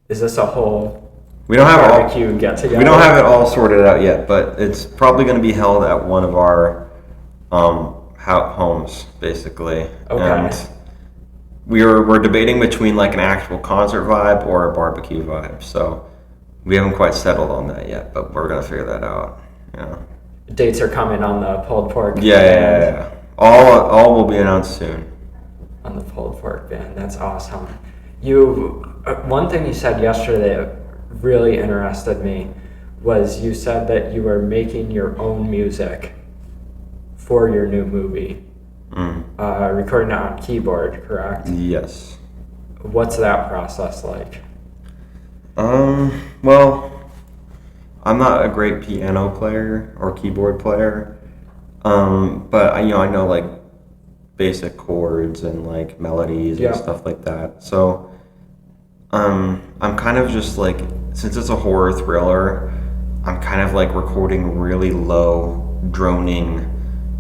is this a whole We don't have barbecue get together? We don't have it all sorted out yet, but it's probably going to be held at one of our homes, basically. Okay. And we're debating between like an actual concert vibe or a barbecue vibe. So we haven't quite settled on that yet, but we're gonna figure that out. Yeah. Dates are coming on the pulled pork. Yeah. All will be announced soon. On the pulled pork band. That's awesome. You one thing you said yesterday that really interested me was you said that you were making your own music for your new movie. Recording it on keyboard, correct? Yes. What's that process like? Well, I'm not a great piano player or keyboard player, but I know like basic chords and like melodies and stuff like that. So, I'm kind of just like, since it's a horror thriller, I'm kind of like recording really low droning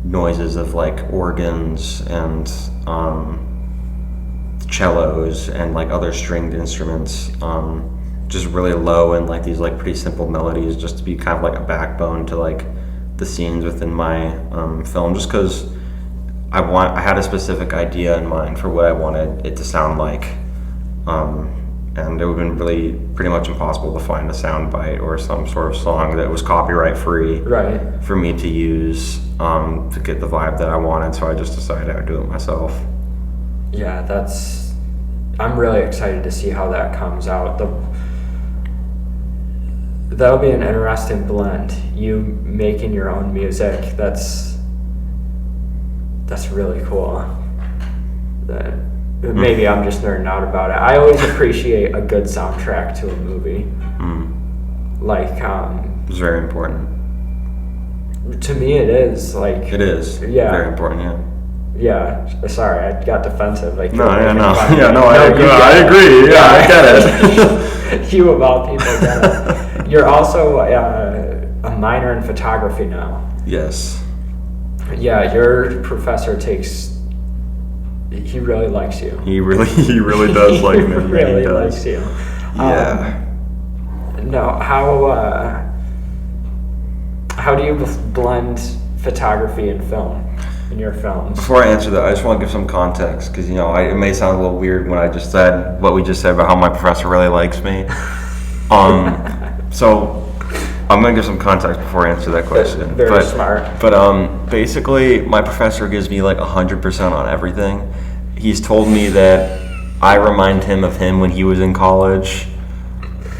noises of like organs and cellos and like other stringed instruments, just really low and like these like pretty simple melodies, just to be kind of like a backbone to like the scenes within my film, just because I had a specific idea in mind for what I wanted it to sound like, and it would have been really pretty much impossible to find a sound bite or some sort of song that was copyright free for me to use to get the vibe that I wanted. So I just decided I would do it myself. Yeah, I'm really excited to see how that comes out. That'll be an interesting blend. You making your own music, that's really cool. Maybe I'm just nerding out about it. I always appreciate a good soundtrack to a movie. Like, It's very important. to me it is. Like, It is. Yeah. Very important, yeah. Yeah, sorry, I got defensive. Like, I agree. Yeah, I get it. You of all people get it. You're also a minor in photography now. Yes. Yeah, your professor he really likes you. He really does like me. He really He does. likes you. Yeah. No, how do you blend photography and film in your films? Before I answer that, I just want to give some context because it may sound a little weird when I just said what we just said about how my professor really likes me. So I'm gonna give some context before I answer that question. Very smart. But basically, my professor gives me like 100% on everything. He's told me that I remind him of him when he was in college.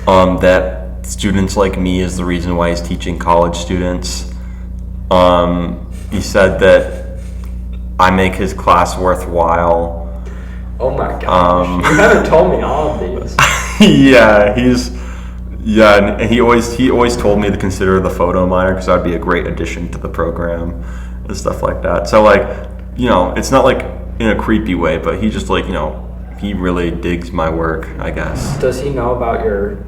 That students like me is the reason why he's teaching college students. He said that I make his class worthwhile. Oh my gosh! You haven't told me all of these. Yeah, and he always told me to consider the photo minor because that'd be a great addition to the program and stuff like that. So like, it's not like in a creepy way, but he just like, he really digs my work, I guess. Does he know about your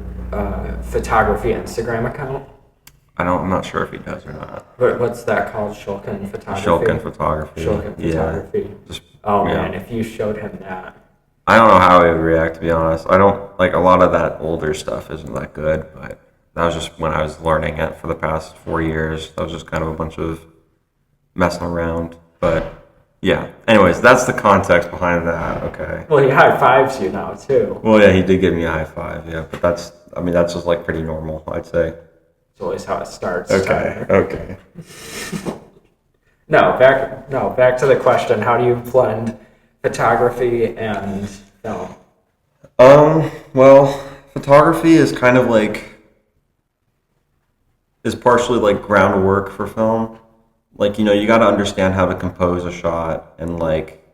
photography Instagram account? I'm not sure if he does or not. What's that called? Shulkin Photography? Shulkin Photography. Photography. Yeah. Man, if you showed him that. I don't know how he would react, to be honest. I don't, like, a lot of that older stuff isn't that good, but that was just when I was learning it for the past 4 years. That was just kind of a bunch of messing around, but yeah. Anyways, that's the context behind that, okay. Well, he high fives you now, too. Well, yeah, he did give me a high five, yeah, but that's just, like, pretty normal, I'd say. It's always how it starts. Okay. No, back to the question. How do you blend photography and film? Well, photography is kind of like, is partially like groundwork for film. Like, you got to understand how to compose a shot and like,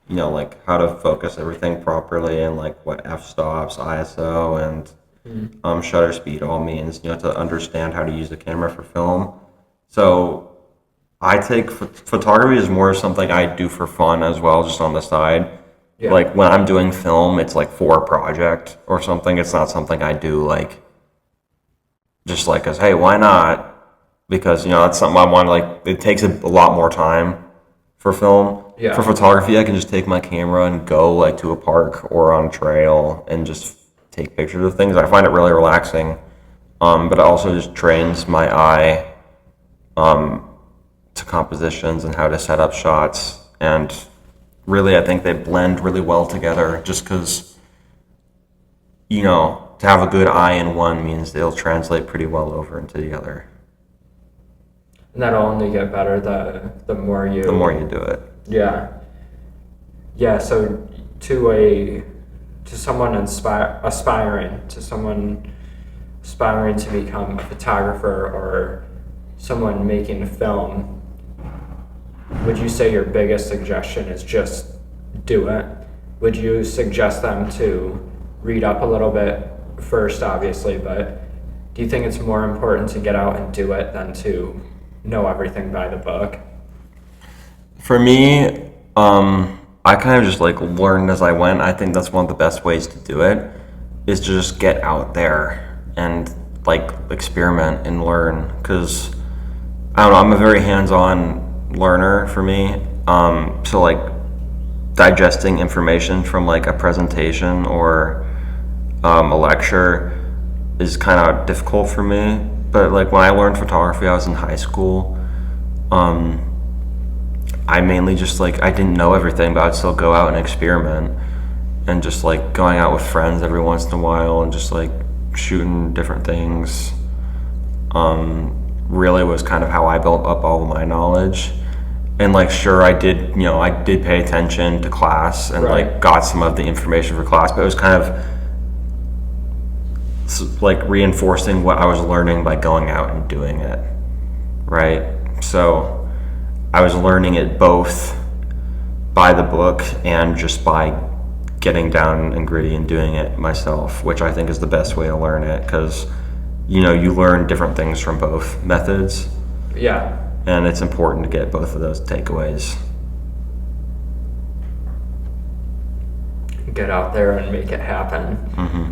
like how to focus everything properly and like what f-stops, ISO, and shutter speed all means. You have to understand how to use the camera for film. So I take photography is more something I do for fun as well, just on the side. Yeah. Like when I'm doing film, it's like for a project or something. It's not something I do like just like as, hey, why not? because that's something I want. Like, it takes a lot more time for film. Yeah. For photography, I can just take my camera and go like to a park or on a trail and just take pictures of things. I find it really relaxing, but it also just trains my eye to compositions and how to set up shots. And really, I think they blend really well together. Just because to have a good eye in one means they'll translate pretty well over into the other. And that'll only get better the more you do it. Yeah. Yeah, so to someone aspiring to become a photographer or someone making a film, would you say your biggest suggestion is just do it? Would you suggest them to read up a little bit first, obviously, but do you think it's more important to get out and do it than to know everything by the book? For me, I kind of just like learned as I went. I think that's one of the best ways to do it, is to just get out there and like experiment and learn. Because I don't know, I'm a very hands-on learner for me. So like digesting information from like a presentation or a lecture is kind of difficult for me. But like when I learned photography, I was in high school. I mainly just like, I didn't know everything, but I'd still go out and experiment, and just like going out with friends every once in a while and just like shooting different things really was kind of how I built up all of my knowledge. And like, sure, I did pay attention to class and Right. like got some of the information for class, but it was kind of like reinforcing what I was learning by going out and doing it, right? So I was learning it both by the book and just by getting down and gritty and doing it myself, which I think is the best way to learn it, because you learn different things from both methods. Yeah. And it's important to get both of those takeaways. Get out there and make it happen. Mm-hmm.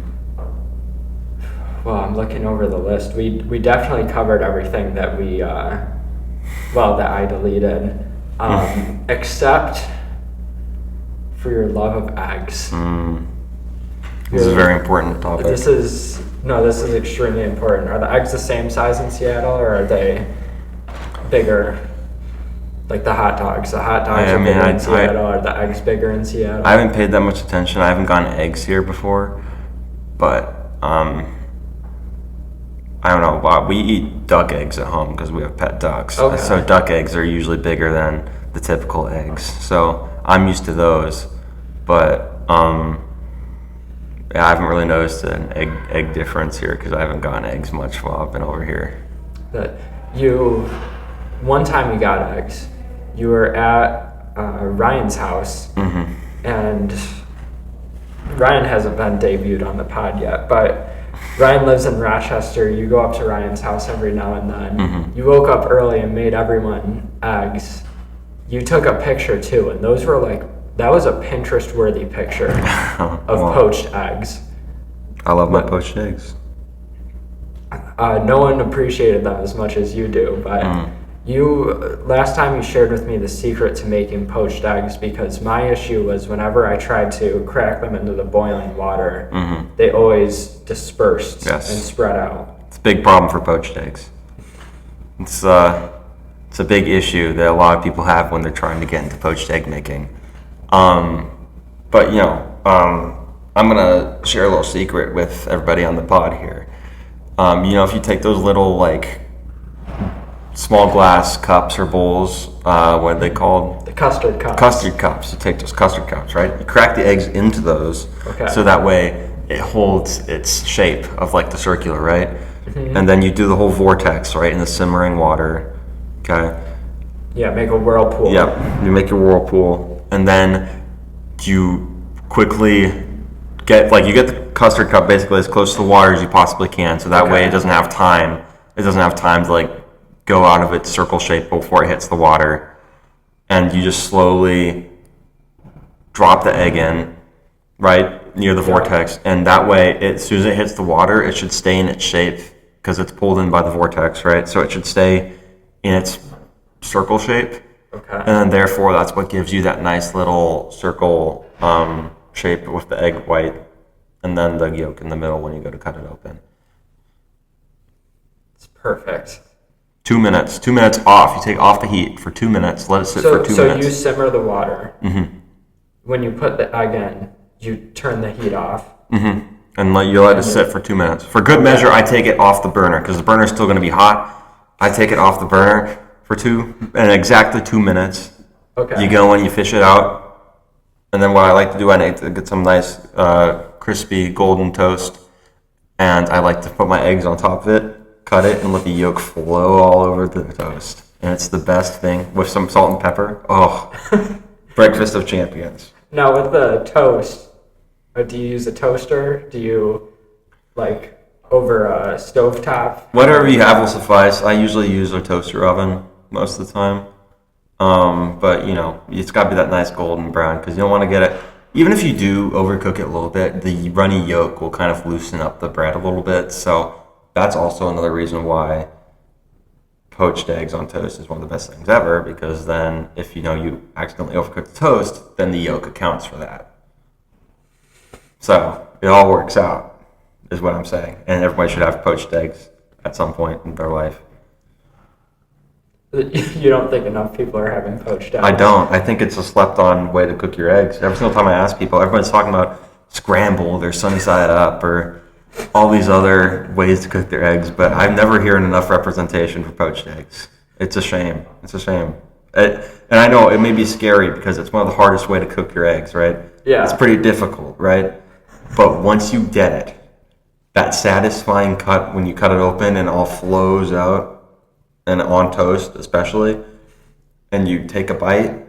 Well, I'm looking over the list. We definitely covered everything that that I deleted, except for your love of eggs. This is a very important topic. This is extremely important. Are the eggs the same size in Seattle, or are they bigger? Like the hot dogs. The hot dogs are bigger in Seattle. Are the eggs bigger in Seattle? I haven't paid that much attention. I haven't gotten eggs here before, but I don't know. We eat duck eggs at home because we have pet ducks. Okay. So duck eggs are usually bigger than the typical eggs. So I'm used to those, but I haven't really noticed an egg difference here because I haven't gotten eggs much while I've been over here. One time you got eggs. You were at Ryan's house, and Ryan hasn't been debuted on the pod yet, but Ryan lives in Rochester. You go up to Ryan's house every now and then. You woke up early and made everyone eggs. You took a picture too, and those were that was a Pinterest-worthy picture of poached eggs. I love my poached eggs. No one appreciated them as much as you do, but last time you shared with me the secret to making poached eggs, because my issue was whenever I tried to crack them into the boiling water, they always dispersed and spread out. It's a big problem for poached eggs. It's a big issue that a lot of people have when they're trying to get into poached egg making. But I'm gonna share a little secret with everybody on the pod here. If you take those little small glass cups or bowls, what are they called? The custard cups. Custard cups. You take those custard cups, right? You crack the eggs into those, so that way it holds its shape of the circular, right? And then you do the whole vortex, right, in the simmering water. Okay. Yeah, make a whirlpool. Yep. You make your whirlpool, and then you quickly get the custard cup basically as close to the water as you possibly can, so that way it doesn't have time. It doesn't have time to go out of its circle shape before it hits the water, and you just slowly drop the egg in right near the vortex, and that way as soon as it hits the water, it should stay in its shape because it's pulled in by the vortex, right? So it should stay in its circle shape. Okay. And then therefore that's what gives you that nice little circle shape with the egg white and then the yolk in the middle when you go to cut it open. It's perfect. 2 minutes. 2 minutes off. You take off the heat for 2 minutes. Let it sit for 2 minutes. So you simmer the water. Mm-hmm. When you put the egg in, you turn the heat off. Mm-hmm. And you let it sit for 2 minutes. For good measure, I take it off the burner because the burner is still going to be hot. I take it off the burner for exactly 2 minutes. Okay. You go and you fish it out. And then what I like to do, I like to get some nice crispy golden toast. And I like to put my eggs on top of it, cut it, and let the yolk flow all over the toast. And it's the best thing with some salt and pepper. Oh, breakfast of champions. Now with the toast, do you use a toaster? Do you over a stovetop? Whatever you have will suffice. I usually use a toaster oven most of the time. But it's got to be that nice golden brown because you don't want to get it. Even if you do overcook it a little bit, the runny yolk will kind of loosen up the bread a little bit. So that's also another reason why poached eggs on toast is one of the best things ever, because then if you accidentally overcook the toast, then the yolk accounts for that. So it all works out, is what I'm saying. And everybody should have poached eggs at some point in their life. You don't think enough people are having poached eggs? I don't. I think it's a slept-on way to cook your eggs. Every single time I ask people, everybody's talking about scrambled or sunny side up or all these other ways to cook their eggs, but I've never heard enough representation for poached eggs. It's a shame. It's a shame. And I know it may be scary because it's one of the hardest way to cook your eggs, right? Yeah. It's pretty difficult, right? But once you get it, that satisfying cut when you cut it open and it all flows out, and on toast especially, and you take a bite,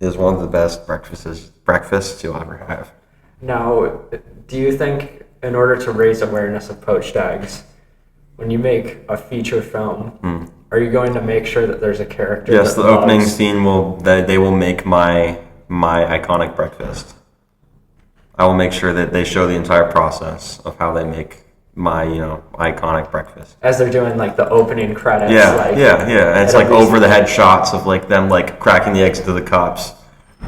is one of the best breakfasts you'll ever have. Now, do you think in order to raise awareness of poached eggs, when you make a feature film, are you going to make sure that there's a character? Yes, the opening scene they will make my iconic breakfast. I will make sure that they show the entire process of how they make my iconic breakfast. As they're doing the opening credits. Yeah. And it's over the head shots of them cracking the eggs into the cups,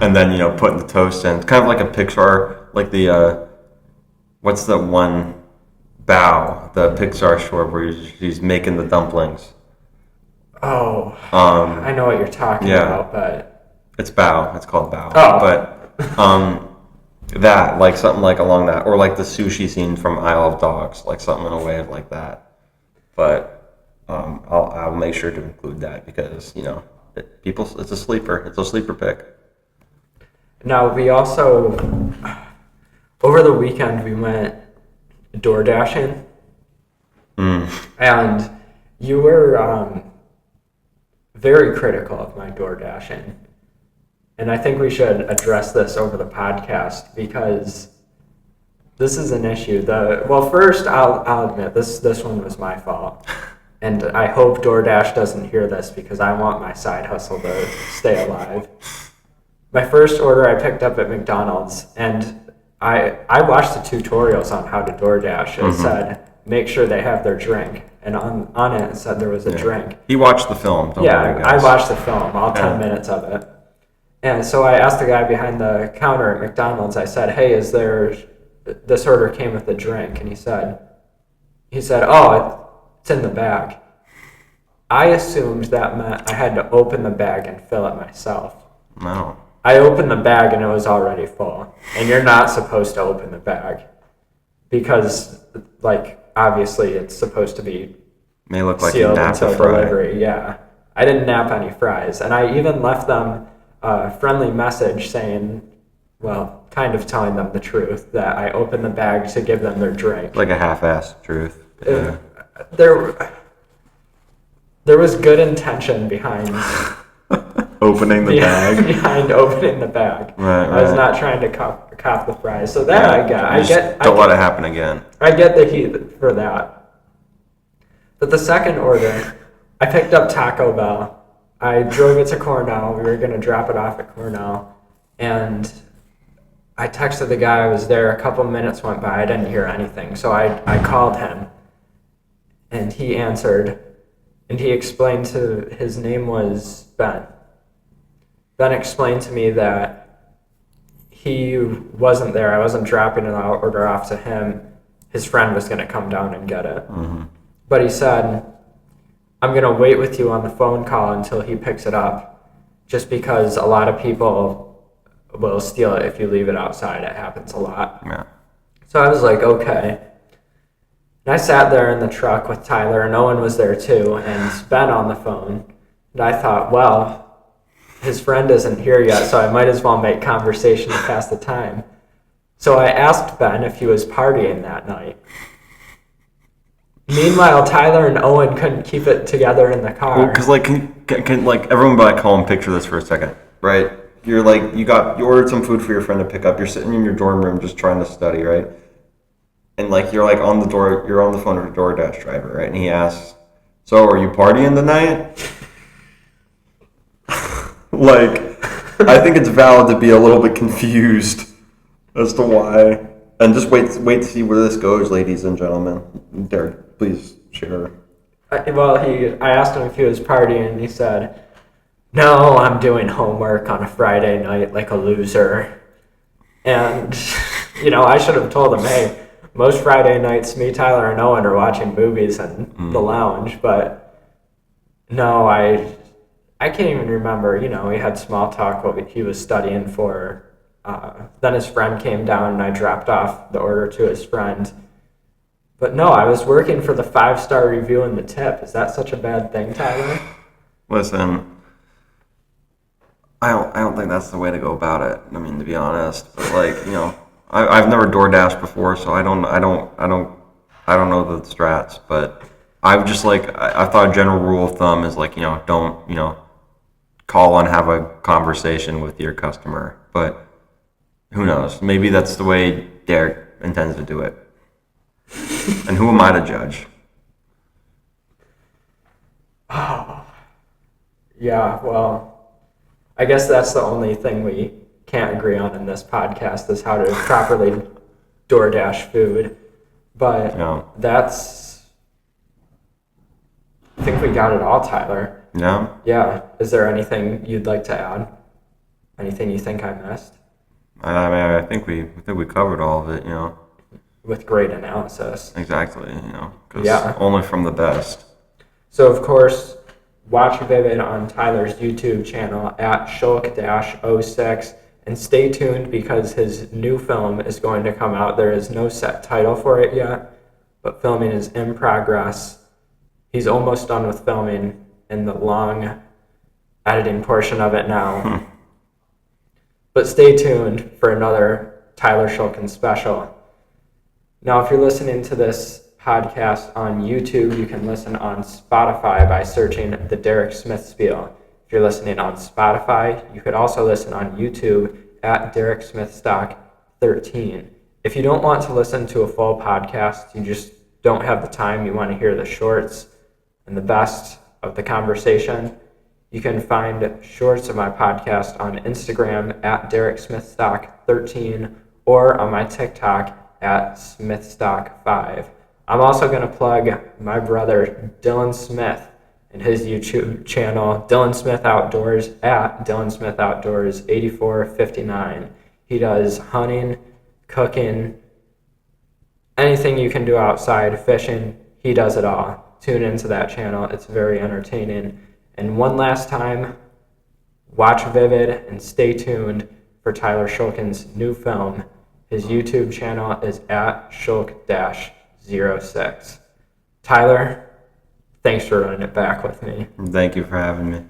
and then putting the toast in. It's kind of like a Pixar, the what's the one Bao, the Pixar short where he's making the dumplings. Oh, I know what you're talking about, but it's Bao. It's called Bao. Oh, but that something along that, or the sushi scene from Isle of Dogs, something in a way of that. But I'll make sure to include that because it's a sleeper. It's a sleeper pick. Now we also over the weekend we went door dashing, and you were very critical of my door dashing. And I think we should address this over the podcast because this is an issue. First, I'll admit this one was my fault, and I hope DoorDash doesn't hear this because I want my side hustle to stay alive. My first order I picked up at McDonald's, and I watched the tutorials on how to DoorDash. It said make sure they have their drink, and on it said there was a drink. He watched the film. Don't worry, I guys. watched the film, all 10 minutes of it. And so I asked the guy behind the counter at McDonald's, I said, hey, this order came with a drink? And he said, oh, it's in the bag. I assumed that meant I had to open the bag and fill it myself. No. I opened the bag and it was already full. And you're not supposed to open the bag because, obviously it's supposed to be may look like sealed you napped until a fry. delivery. Yeah. I didn't nap any fries. And I even left them a friendly message saying, kind of telling them the truth, that I opened the bag to give them their drink. Like a half-assed truth. Yeah. There was good intention behind opening the bag. Behind opening the bag. Right. I was not trying to cop the fries. So that I get. Don't let it happen again. I get the heat for that. But the second order, I picked up Taco Bell. I drove it to Cornell. We were going to drop it off at Cornell. And I texted the guy. I was there. A couple minutes went by. I didn't hear anything. So I called him. and he answered, and he explained to, his name was Ben. Ben explained to me that he wasn't there. I wasn't dropping an order off to him. His friend was going to come down and get it. But he said, I'm going to wait with you on the phone call until he picks it up, just because a lot of people will steal it if you leave it outside. It happens a lot. Yeah. So I was like, okay. And I sat there in the truck with Tyler, and Owen was there too, and Ben on the phone. And I thought, well, his friend isn't here yet, so I might as well make conversation to pass the time. So I asked Ben if he was partying that night. Meanwhile, Tyler and Owen couldn't keep it together in the car. Well, because like, can like everyone back home picture this for a second, right? You're like, you ordered some food for your friend to pick up. You're sitting in your dorm room just trying to study, right? And like you're like on the phone with a DoorDash driver, right? And he asks, "So, are you partying tonight?" Like, I think it's valid to be a little bit confused as to why, and just wait to see where this goes, ladies and gentlemen. Derek, please share. I asked him if he was partying, and he said, "No, I'm doing homework on a Friday night like a loser." And, I should have told him, hey, most Friday nights, me, Tyler, and Owen are watching movies in the lounge, but no, I can't even remember. We had small talk what he was studying for. Then his friend came down, and I dropped off the order to his friend. But no, I was working for the 5-star review and the tip. Is that such a bad thing, Tyler? Listen, I don't think that's the way to go about it. I mean, to be honest, but like, I've never DoorDashed before, so I don't know the strats. But I've just like, I thought a general rule of thumb is like, don't call and have a conversation with your customer. But who knows? Maybe that's the way Derek intends to do it. And who am I to judge? Oh, yeah, well, I guess that's the only thing we can't agree on in this podcast is how to properly DoorDash food. But I think we got it all, Tyler. Yeah? Yeah. Is there anything you'd like to add? Anything you think I missed? I think we covered all of it, With great analysis. Exactly, because only from the best. So, of course, watch Vivid on Tyler's YouTube channel at Shulk-06, and stay tuned because his new film is going to come out. There is no set title for it yet, but filming is in progress. He's almost done with filming in the long editing portion of it now. But stay tuned for another Tyler Shulkin special. Now, if you're listening to this podcast on YouTube, you can listen on Spotify by searching the Derek Smith Spiel. If you're listening on Spotify, you could also listen on YouTube at Derek Smith Stock 13. If you don't want to listen to a full podcast, you just don't have the time, you want to hear the shorts and the best of the conversation, you can find shorts of my podcast on Instagram at Derek Smith Stock 13 or on my TikTok at SmithStock5. I'm also going to plug my brother Dylan Smith and his YouTube channel, Dylan Smith Outdoors, at Dylan Smith Outdoors 8459. He does hunting, cooking, anything you can do outside, fishing, he does it all. Tune into that channel. It's very entertaining. And one last time, watch Vivid and stay tuned for Tyler Shulkin's new film. His YouTube channel is at Shulk-06. Tyler, thanks for running it back with me. Thank you for having me.